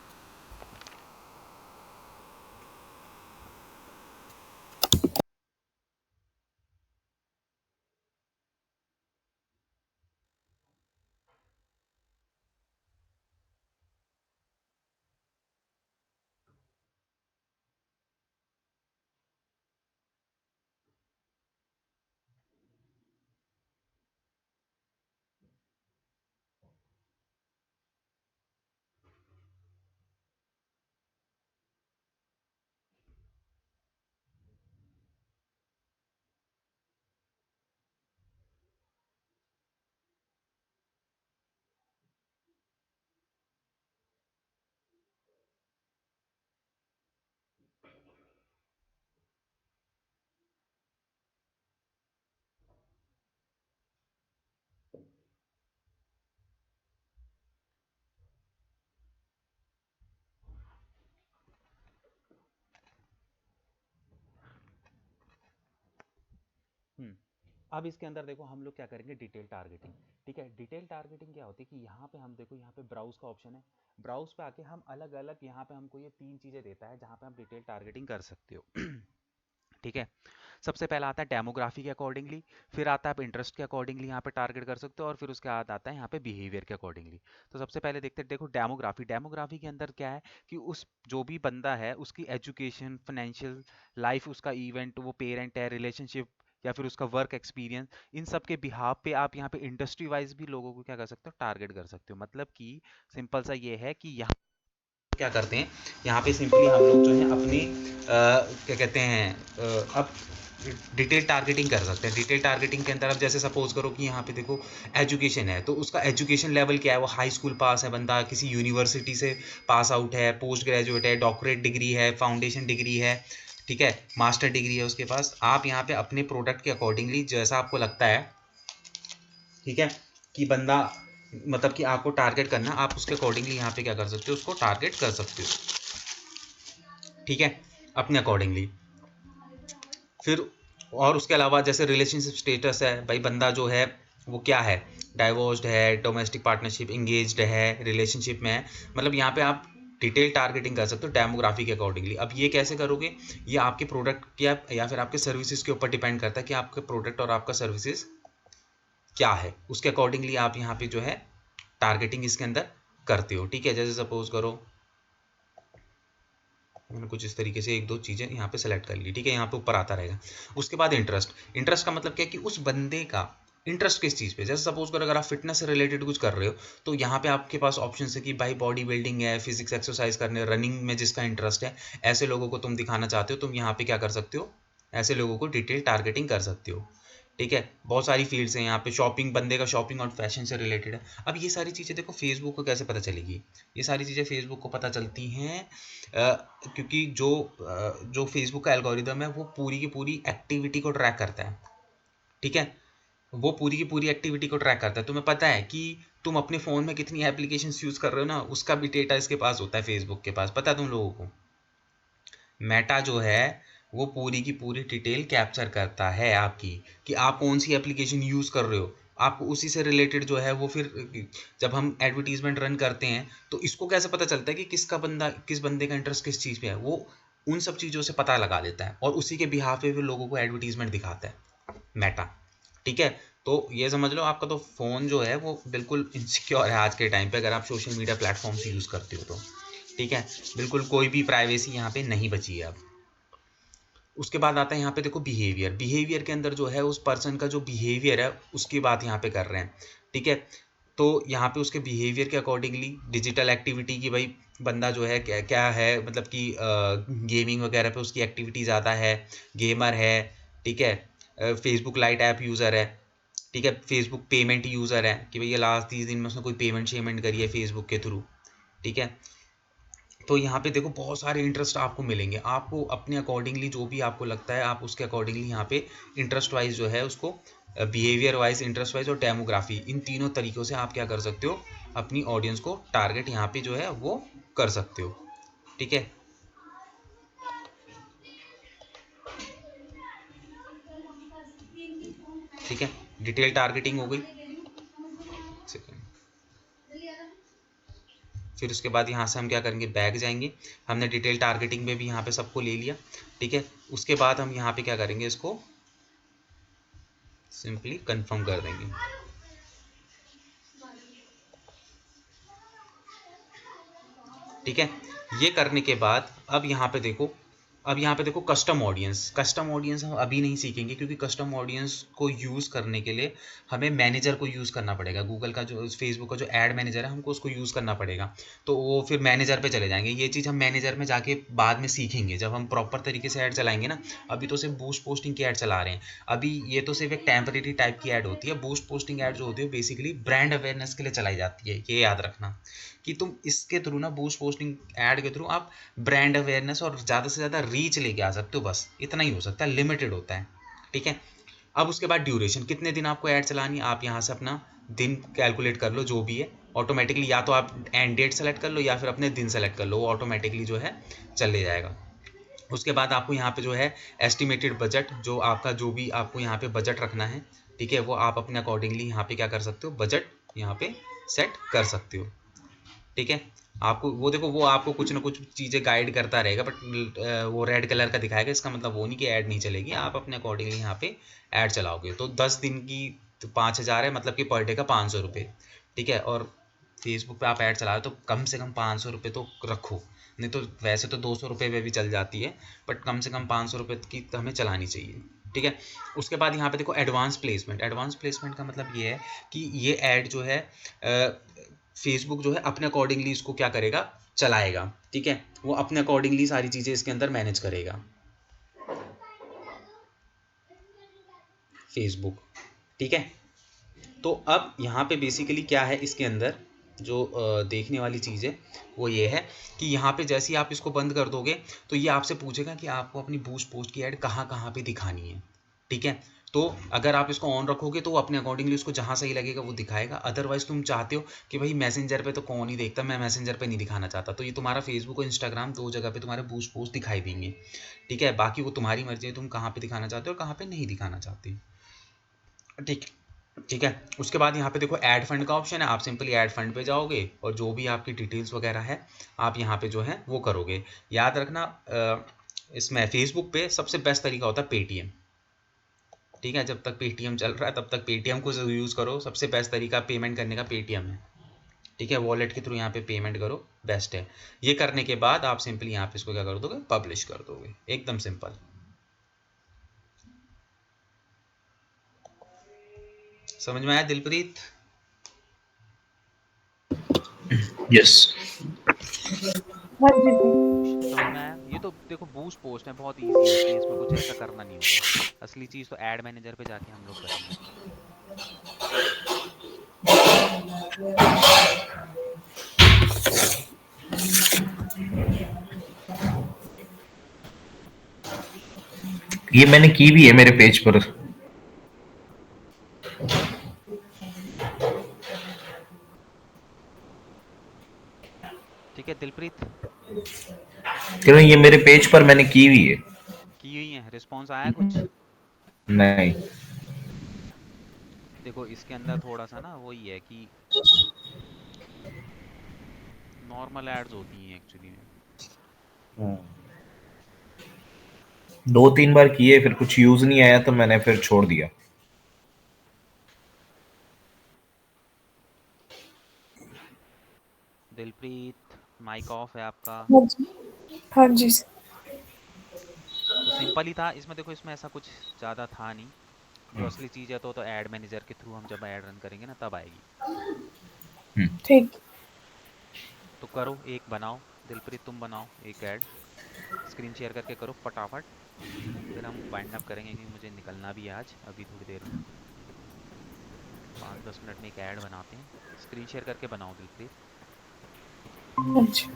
अब इसके अंदर देखो हम लोग क्या करेंगे, डिटेल टारगेटिंग, ठीक है। डिटेल टारगेटिंग क्या होती है कि यहाँ पे हम देखो, यहाँ पे ब्राउज का ऑप्शन है, ब्राउज पे आके हम अलग अलग यहाँ पे हमको ये 3 चीज़ें देता है जहाँ पे हम डिटेल टारगेटिंग कर सकते हो ठीक है। सबसे पहला आता है डेमोग्राफी के अकॉर्डिंगली, फिर आता है आप इंटरेस्ट के अकॉर्डिंगली यहाँ पे टारगेट कर सकते हो, और फिर उसके बाद आता है यहाँ पे बिहेवियर के अकॉर्डिंगली। तो सबसे पहले देखते हैं, देखो डेमोग्राफी, डेमोग्राफी के अंदर क्या है कि उस जो भी बंदा है उसकी एजुकेशन, फाइनेंशियल लाइफ, उसका इवेंट, वो पेरेंट है, रिलेशनशिप, या फिर उसका वर्क एक्सपीरियंस, इन सब के बिहाफ पे आप यहाँ पे इंडस्ट्री वाइज भी लोगों को क्या कर सकते हो, टारगेट कर सकते हो। मतलब कि सिंपल सा ये है कि यहाँ क्या करते हैं, यहाँ पे सिंपली हम लोग जो है अपनी क्या कहते हैं अब डिटेल टारगेटिंग कर सकते हैं। डिटेल टारगेटिंग के अंदर अब जैसे सपोज करो कि यहाँ पे देखो एजुकेशन है, तो उसका एजुकेशन लेवल क्या है, वो हाई स्कूल पास है बंदा, किसी यूनिवर्सिटी से पास आउट है, पोस्ट ग्रेजुएट है, डॉक्टरेट डिग्री है, फाउंडेशन डिग्री है, ठीक है, मास्टर डिग्री है उसके पास। आप यहाँ पे अपने प्रोडक्ट के अकॉर्डिंगली जैसा आपको लगता है, ठीक है, कि बंदा मतलब कि आपको टारगेट करना, आप उसके अकॉर्डिंगली यहाँ पे क्या कर सकते हो, उसको टारगेट कर सकते हो, ठीक है, अपने अकॉर्डिंगली। फिर और उसके अलावा जैसे रिलेशनशिप स्टेटस है, भाई बंदा जो है वो क्या है, डाइवोर्स्ड है, डोमेस्टिक पार्टनरशिप, इंगेज्ड है, रिलेशनशिप में है, मतलब यहाँ पे आप डिटेल टारगेटिंग कर सकते हो डेमोग्राफी के अकॉर्डिंगली। अब ये कैसे करोगे, ये आपके प्रोडक्ट या फिर आपके सर्विसेज के ऊपर डिपेंड करता है कि आपके प्रोडक्ट और आपका सर्विसेज क्या है, उसके अकॉर्डिंगली आप यहाँ पे जो है टारगेटिंग इसके अंदर करते हो, ठीक है। जैसे सपोज करो मैंने कुछ इस तरीके से एक दो चीज़ें यहाँ पे सेलेक्ट कर ली, ठीक है, यहाँ पे ऊपर आता रहेगा। उसके बाद इंटरेस्ट, इंटरेस्ट का मतलब क्या है कि उस बंदे का इंटरेस्ट किस चीज़ पे, जैसे सपोज करो अगर आप फिटनेस से रिलेटेड कुछ कर रहे हो तो यहाँ पे आपके पास ऑप्शन है कि भाई बॉडी बिल्डिंग है, फिजिक्स एक्सरसाइज करने, रनिंग में जिसका इंटरेस्ट है, ऐसे लोगों को तुम दिखाना चाहते हो, तुम यहाँ पे क्या कर सकते हो, ऐसे लोगों को डिटेल टारगेटिंग कर सकते हो, ठीक है। बहुत सारी फील्ड्स हैं यहाँ पे, शॉपिंग, बंदे का शॉपिंग और फैशन से रिलेटेड है। अब ये सारी चीज़ें देखो फेसबुक को कैसे पता चलेगी, ये सारी चीज़ें फेसबुक को पता चलती हैं क्योंकि जो फेसबुक का एल्गोरिदम है वो पूरी की पूरी एक्टिविटी को ट्रैक करता है, ठीक है, वो पूरी की पूरी एक्टिविटी को ट्रैक करता है। तुम्हें पता है कि तुम अपने फ़ोन में कितनी एप्लीकेशन यूज़ कर रहे हो ना, उसका भी डेटा इसके पास होता है, फेसबुक के पास, पता है तुम लोगों को। मेटा जो है वो पूरी की पूरी डिटेल कैप्चर करता है आपकी, कि आप कौन सी एप्लीकेशन यूज़ कर रहे हो, आपको उसी से रिलेटेड जो है वो फिर जब हम एडवर्टीजमेंट रन करते हैं तो इसको कैसे पता चलता है कि किस बंदे का इंटरेस्ट किस चीज़ पे है, वो उन सब चीज़ों से पता लगा लेता है और उसी के बिहाफ पे फिर लोगों को एडवर्टीजमेंट दिखाता है मेटा, ठीक है। तो ये समझ लो आपका तो फ़ोन जो है वो बिल्कुल इनसिक्योर है आज के टाइम पे, अगर आप सोशल मीडिया प्लेटफॉर्म्स यूज़ करते हो तो, ठीक है, बिल्कुल कोई भी प्राइवेसी यहाँ पे नहीं बची है अब। उसके बाद आता है यहाँ पे देखो बिहेवियर। बिहेवियर के अंदर जो है उस पर्सन का जो बिहेवियर है उसकी बात यहाँ पे कर रहे हैं। ठीक है, तो यहाँ पे उसके बिहेवियर के अकॉर्डिंगली डिजिटल एक्टिविटी की, भाई बंदा जो है क्या क्या है, मतलब कि गेमिंग वगैरह पे उसकी एक्टिविटी ज़्यादा है, गेमर है, ठीक है, फेसबुक लाइट ऐप यूज़र है, ठीक है, फेसबुक पेमेंट यूज़र है कि भैया लास्ट 30 दिन में उसने कोई पेमेंट शेमेंट करी है फेसबुक के थ्रू। ठीक है, तो यहाँ पे देखो बहुत सारे इंटरेस्ट आपको मिलेंगे, आपको अपने अकॉर्डिंगली जो भी आपको लगता है आप उसके अकॉर्डिंगली यहाँ पे इंटरेस्ट वाइज जो है उसको, बिहेवियर वाइज, इंटरेस्ट वाइज और डेमोग्राफी, इन तीनों तरीक़ों से आप क्या कर सकते हो, अपनी ऑडियंस को टारगेट यहाँ पे जो है वो कर सकते हो। ठीक है, ठीक है, डिटेल टारगेटिंग हो गई। फिर उसके बाद यहाँ से हम क्या करेंगे, बैक जाएंगे। हमने डिटेल टारगेटिंग में भी यहाँ पे सबको ले लिया। ठीक है, उसके बाद हम यहाँ पे क्या करेंगे, इसको सिंपली कंफर्म कर देंगे। ठीक है, ये करने के बाद अब यहाँ पे देखो, अब यहाँ पे देखो कस्टम ऑडियंस। कस्टम ऑडियंस हम अभी नहीं सीखेंगे क्योंकि कस्टम ऑडियंस को यूज़ करने के लिए हमें मैनेजर को यूज़ करना पड़ेगा। गूगल का जो, फेसबुक का जो ऐड मैनेजर है, हमको उसको यूज़ करना पड़ेगा। तो वो फिर मैनेजर पे चले जाएंगे। ये चीज़ हम मैनेजर में जाके बाद में सीखेंगे जब हम प्रॉपर तरीके से ऐड चलाएंगे ना। अभी तो सिर्फ बूस्ट पोस्टिंग की ऐड चला रहे हैं। अभी ये तो सिर्फ एक टेम्परेरी टाइप की ऐड होती है। बूस्ट पोस्टिंग ऐड जो होती है बेसिकली ब्रांड अवेयरनेस के लिए चलाई जाती है। ये याद रखना कि तुम इसके थ्रू ना, बूस्ट पोस्टिंग ऐड के थ्रू आप ब्रांड अवेयरनेस और ज़्यादा से ज़्यादा रीच लेके आ सकते हो। बस इतना ही हो सकता है, लिमिटेड होता है। ठीक है, अब उसके बाद ड्यूरेशन, कितने दिन आपको ऐड चलानी है, आप यहाँ से अपना दिन कैलकुलेट कर लो जो भी है ऑटोमेटिकली। या तो आप एंड डेट सेलेक्ट कर लो या फिर अपने दिन सेलेक्ट कर लो, वो ऑटोमेटिकली जो है चले जाएगा। उसके बाद आपको यहाँ पे जो है एस्टिमेटेड बजट, जो आपका जो भी आपको यहाँ पे बजट रखना है, ठीक है, वो आप अपने अकॉर्डिंगली यहाँ पे क्या कर सकते हो, बजट यहाँ पे सेट कर सकते हो। ठीक है, आपको वो देखो, वो आपको कुछ ना कुछ चीज़ें गाइड करता रहेगा, बट वो रेड कलर का दिखाएगा। इसका मतलब वो नहीं कि ऐड नहीं चलेगी, आप अपने अकॉर्डिंगली यहाँ पे ऐड चलाओगे। तो 10 दिन की तो 5,000 है, मतलब कि पर डे का 500 रुपये। ठीक है, और फेसबुक पे आप ऐड चला रहे हो तो कम से कम 500 रुपये तो रखो, नहीं तो वैसे तो 200 रुपये में भी चल जाती है, बट कम से कम 500 रुपये की तो हमें चलानी चाहिए। ठीक है, उसके बाद यहाँ पे देखो एडवांस प्लेसमेंट। एडवांस प्लेसमेंट का मतलब ये है कि ये ऐड जो है फेसबुक जो है अपने अकॉर्डिंगली इसको क्या करेगा, चलाएगा। ठीक है, वो अपने अकॉर्डिंगली सारी चीज़ें इसके अंदर मैनेज करेगा फेसबुक। ठीक है, तो अब यहाँ पे बेसिकली क्या है इसके अंदर जो देखने वाली चीज़ है वो ये है कि यहाँ पे जैसे ही आप इसको बंद कर दोगे तो ये आपसे पूछेगा कि आपको अपनी बूस्ट पोस्ट की ऐड कहाँ कहाँ पे दिखानी है। ठीक है, तो अगर आप इसको ऑन रखोगे तो वो अपने अकॉर्डिंगली उसको जहाँ सही लगेगा वो दिखाएगा। अदरवाइज तुम चाहते हो कि भाई मैसेंजर पे तो कौन ही देखता, मैं मैसेंजर पे नहीं दिखाना चाहता, तो ये तुम्हारा फेसबुक और इंस्टाग्राम दो जगह पे तुम्हारे बूस्ट पोस्ट दिखाई देंगे। ठीक है, बाकी वो तुम्हारी मर्जी है, तुम कहाँ पे दिखाना चाहते हो और कहाँ पे नहीं दिखाना चाहते। ठीक, ठीक है, उसके बाद यहाँ पे देखो ऐड फंड का ऑप्शन है। आप सिंपली ऐड फंड पे जाओगे और जो भी आपकी डिटेल्स वगैरह है आप यहाँ पे जो है वो करोगे। याद रखना इसमें फेसबुक पे सबसे बेस्ट तरीका होता है पेटीएम। ठीक है, जब तक पेटीएम चल रहा है तब तक पेटीएम को यूज़ करो। सबसे बेस्ट तरीका पेमेंट करने का पेटीएम है। ठीक है, वॉलेट के थ्रू यहाँ पे पेमेंट करो, बेस्ट है। ये करने के बाद आप सिंपली यहाँ पे इसको क्या कर दोगे, पब्लिश कर दोगे, एकदम सिंपल। समझ में आया दिलप्रीत? यस। हाँ जी जी। समझ में आया? ये तो देखो बूस्ट पोस्ट है, बहुत इजी होती है, इसमें कुछ ऐसा करना नहीं होता। असली चीज़ तो ऐड मैनेजर पे जाके हम लोग करेंगे। ये मैंने की भी है मेरे पेज पर। ठीक है दिलप्रीत, क्यों, ये मेरे पेज पर मैंने की हुई है। की हुई है, रिस्पॉन्स आया कुछ? नहीं। देखो इसके अंदर थोड़ा सा ना वही है कि नॉर्मल एड्स होती हैं एक्चुअली में। 2-3 बार किए, फिर कुछ यूज नहीं आया तो मैंने फिर छोड़ दिया। दिलप्रीत माइक ऑफ है आपका। हाँ जी, हाँ जी। तो सिंपल ही था इसमें, देखो इसमें ऐसा कुछ ज़्यादा था नहीं। जो असली चीज़ है तो ऐड मैनेजर के थ्रू हम जब ऐड रन करेंगे ना तब आएगी। ठीक। तो करो, एक बनाओ। दिलप्रीत तुम बनाओ एक ऐड, स्क्रीन शेयर करके करो फटाफट। फिर हम वाइंड अप करेंगे क्योंकि मुझे निकलना भी है आज अभी थोड़ी देर में। 5-10 मिनट में एक ऐड बनाते हैं। स्क्रीन शेयर करके बनाओ दिलप्रीत। हाँ जी।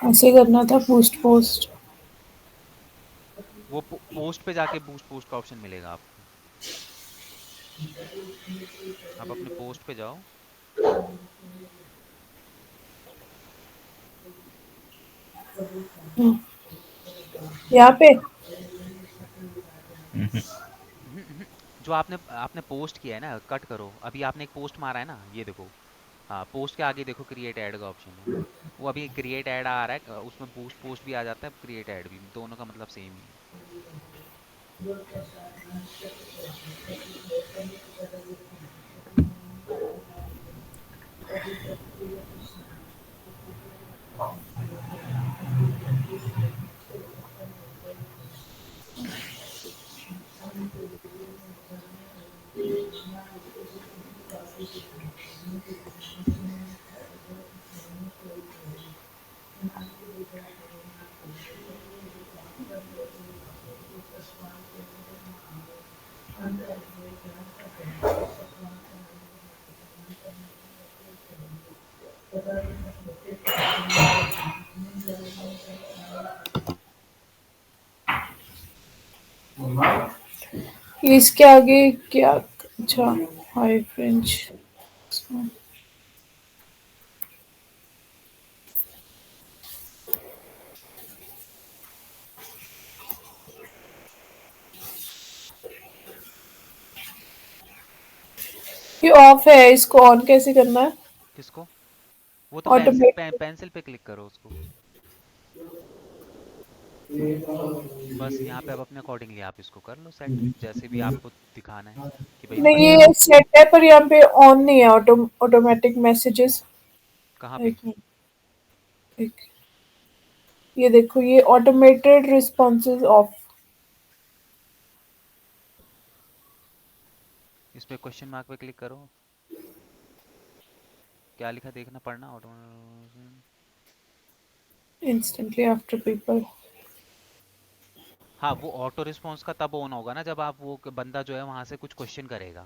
ऐसे करना था बूस्ट पोस्ट। वो पोस्ट पे जाके बूस्ट पोस्ट का ऑप्शन मिलेगा आपको। आप अपने पोस्ट पे जाओ। यहाँ पे जो आपने आपने पोस्ट किया है ना, कट करो। अभी आपने एक पोस्ट मारा है ना, ये देखो। हाँ, पोस्ट के आगे देखो क्रिएट ऐड का ऑप्शन है। वो अभी क्रिएट ऐड आ रहा है, उसमें बूस्ट पोस्ट भी आ जाता है, क्रिएट ऐड भी, दोनों का मतलब सेम ही है। इसके आगे क्या? अच्छा, हाई फ्रेंच। ये ऑफ है, इसको ऑन कैसे करना है? किसको? वो तो पेंसिल ऑटोमेटिक। पेंसिल पे क्लिक करो उसको। बस यहाँ पे अब अपने अकॉर्डिंगली आप इसको कर लो सेट, जैसे भी आपको दिखाना है कि भाई नहीं, बंदा। ये सेट है पर यहाँ पे ऑन नहीं है ऑटोमेटिक मैसेजेस। कहाँ पे? एक मिनट, एक, ये देखो, ये ऑटोमेटेड रिस्पॉन्सेज ऑफ। इस पे क्वेश्चन मार्क पे क्लिक करो। क्या लिखा देखना, पढ़ना ऑटो। Instantly after people. हाँ, वो ऑटो रिस्पॉन्स का तब ऑन होगा ना जब आप वो बंदा जो है वहां से कुछ क्वेश्चन करेगा।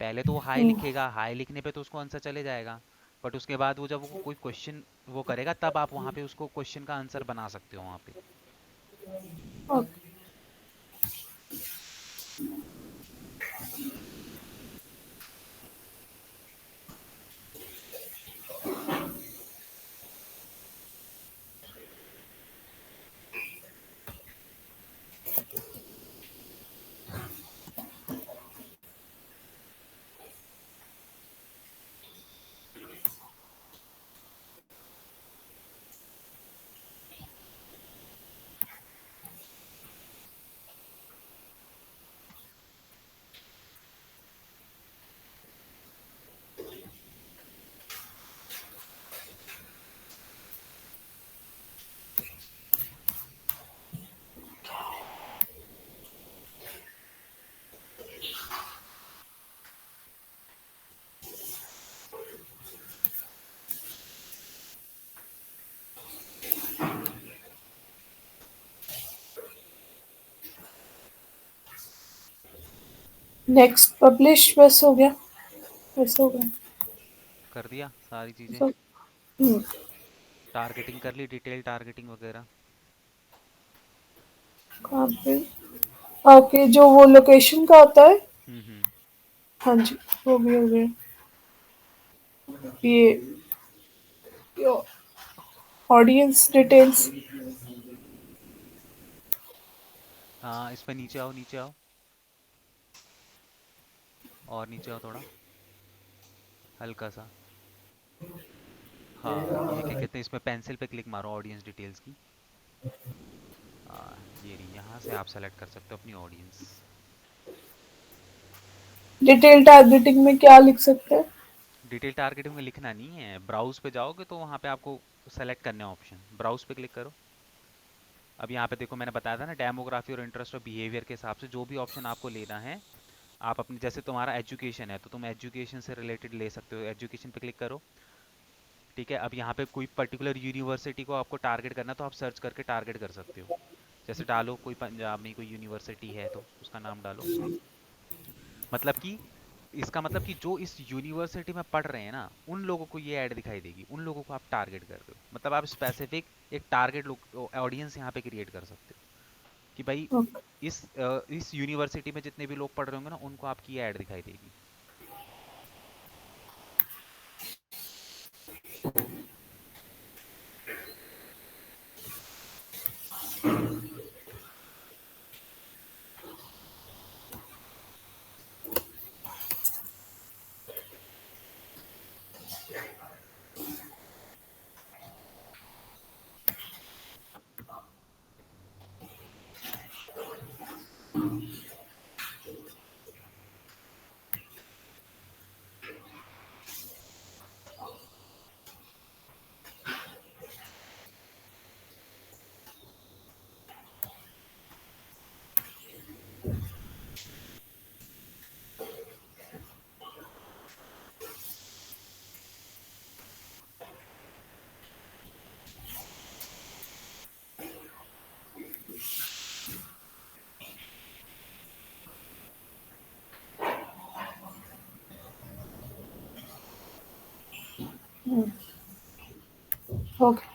पहले तो वो हाई लिखेगा, हाई लिखने पे तो उसको आंसर चले जाएगा। बट उसके बाद वो जब वो कोई क्वेश्चन वो करेगा तब आप वहां पे उसको क्वेश्चन का आंसर बना सकते हो वहां पे। नेक्स्ट पब्लिश, बस हो गया। बस हो गया। कर दिया सारी चीजें। तो, हम्म, टारगेटिंग कर ली, डिटेल टारगेटिंग वगैरह। कहाँ पे? ओके, जो वो लोकेशन का होता है। हम्म। हाँ जी, वो भी हो गया। ये ऑडियंस डिटेल्स। हाँ, इस पे नीचे आओ, नीचे आओ। और नीचे आओ थोड़ा, हल्का सा। हाँ ये क्या कहते हैं, इसमें पेंसिल पे क्लिक मारो ऑडियंस डिटेल्स की। ये रही, यहाँ से आप सेलेक्ट कर सकते हो अपनी ऑडियंस। डिटेल टारगेटिंग में क्या लिख सकते हैं? डिटेल टारगेटिंग में लिखना नहीं है, ब्राउज पे जाओगे तो वहाँ पे आपको सेलेक्ट करने ऑप्शन, ब्राउज पे क्लिक करो। अब यहाँ पे देखो मैंने बताया था ना, डेमोग्राफी और इंटरेस्ट और बिहेवियर के हिसाब से जो भी ऑप्शन आपको लेना है आप अपनी, जैसे तुम्हारा एजुकेशन है तो तुम एजुकेशन से रिलेटेड ले सकते हो, एजुकेशन पे क्लिक करो। ठीक है, अब यहाँ पे कोई पर्टिकुलर यूनिवर्सिटी को आपको टारगेट करना तो आप सर्च करके टारगेट कर सकते हो। जैसे डालो कोई पंजाब में कोई यूनिवर्सिटी है तो उसका नाम डालो। मतलब कि इसका मतलब कि जो इस यूनिवर्सिटी में पढ़ रहे हैं ना उन लोगों को ये ऐड दिखाई देगी, उन लोगों को आप टारगेट कर रहे हो, मतलब आप स्पेसिफिक एक टारगेट ऑडियंस यहाँ पे क्रिएट कर सकते हो कि भाई ओके। इस यूनिवर्सिटी में जितने भी लोग पढ़ रहे होंगे ना उनको आपकी ये ऐड दिखाई देगी। ओके।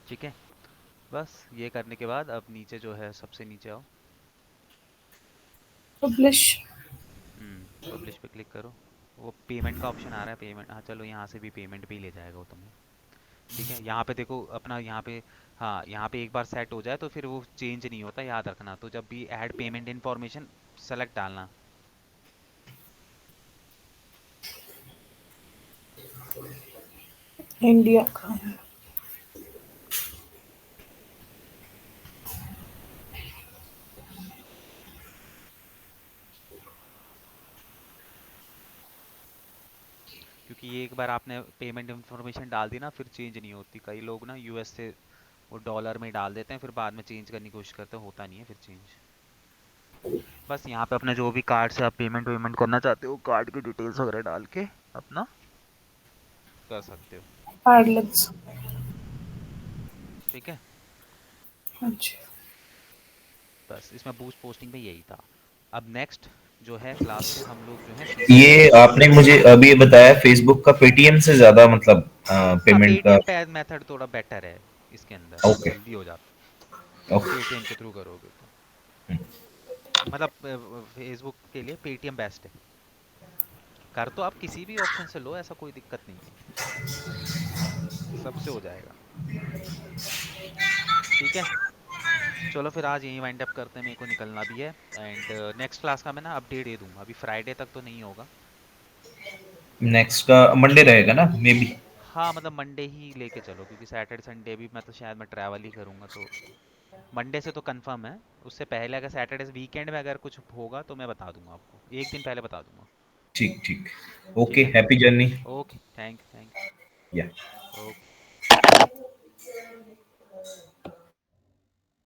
ठीक है, बस ये करने के बाद अब नीचे जो है सबसे नीचे आओ। पब्लिश। पब्लिश पे क्लिक करो। वो पेमेंट का ऑप्शन आ रहा है, पेमेंट, हाँ चलो यहाँ से भी पेमेंट पे ही ले जाएगा वो तुम्हें। ठीक है, यहाँ पे देखो अपना यहाँ पे, हाँ यहाँ पे एक बार सेट हो जाए तो फिर वो चेंज नहीं होता, याद रखना। तो जब भी ऐड पेमेंट इन्फॉर्मेशन सेलेक्ट डालना। इंडिया का है। क्योंकि ये एक बार आपने पेमेंट इन्फॉर्मेशन डाल दी ना फिर चेंज नहीं होती, कई लोग ना यूएस से वो डॉलर में डाल देते हैं फिर बाद में चेंज करने की कोशिश करते हैं, होता नहीं है फिर चेंज। बस यहाँ पे अपने जो भी कार्ड से आप पेमेंट वेमेंट करना चाहते हो कार्ड की डिटेल्स वगैरह डाल के अपना कर सकते हो। पैडलेट्स। ठीक है, अच्छा। बस इसमें बूस्ट पोस्टिंग में यही था। अब नेक्स्ट जो है क्लास में हम लोग जो है सीखेंगे ये पेटीएम। आपने मुझे अभी बताया फेसबुक का पेटीएम से ज्यादा मतलब हाँ पेमेंट का। पेटीएम पे मेथड थोड़ा बेटर है, इसके अंदर ओके। जल्दी हो जाता ओके। पेटीएम के थ्रू करोगे तो। मतलब फेसबुक के लिए पेटीएम बेस्ट है। कर तो आप किसी भी ऑप्शन से लो, ऐसा कोई दिक्कत नहीं है, सबसे हो जाएगा। ठीक है, चलो फिर आज यहीं वाइंड अप करते हैं, मेरे को निकलना भी है। एंड नेक्स्ट क्लास का मैं ना अपडेट दे दूंगा, अभी फ्राइडे तक तो नहीं होगा। नेक्स्ट का मंडे रहेगा ना मे बी। हाँ मतलब मंडे ही लेके चलो, क्योंकि सैटरडे संडे भी मैं तो शायद मैं ट्रैवल ही करूँगा, तो मंडे से तो कंफर्म है। उससे पहले अगर सैटरडे वीकेंड में अगर कुछ होगा तो मैं बता दूंगा आपको, एक दिन पहले बता दूंगा। ठीक ठीक। ठीक ओके, है, happy journey. Okay, thank you, thank या। You, okay.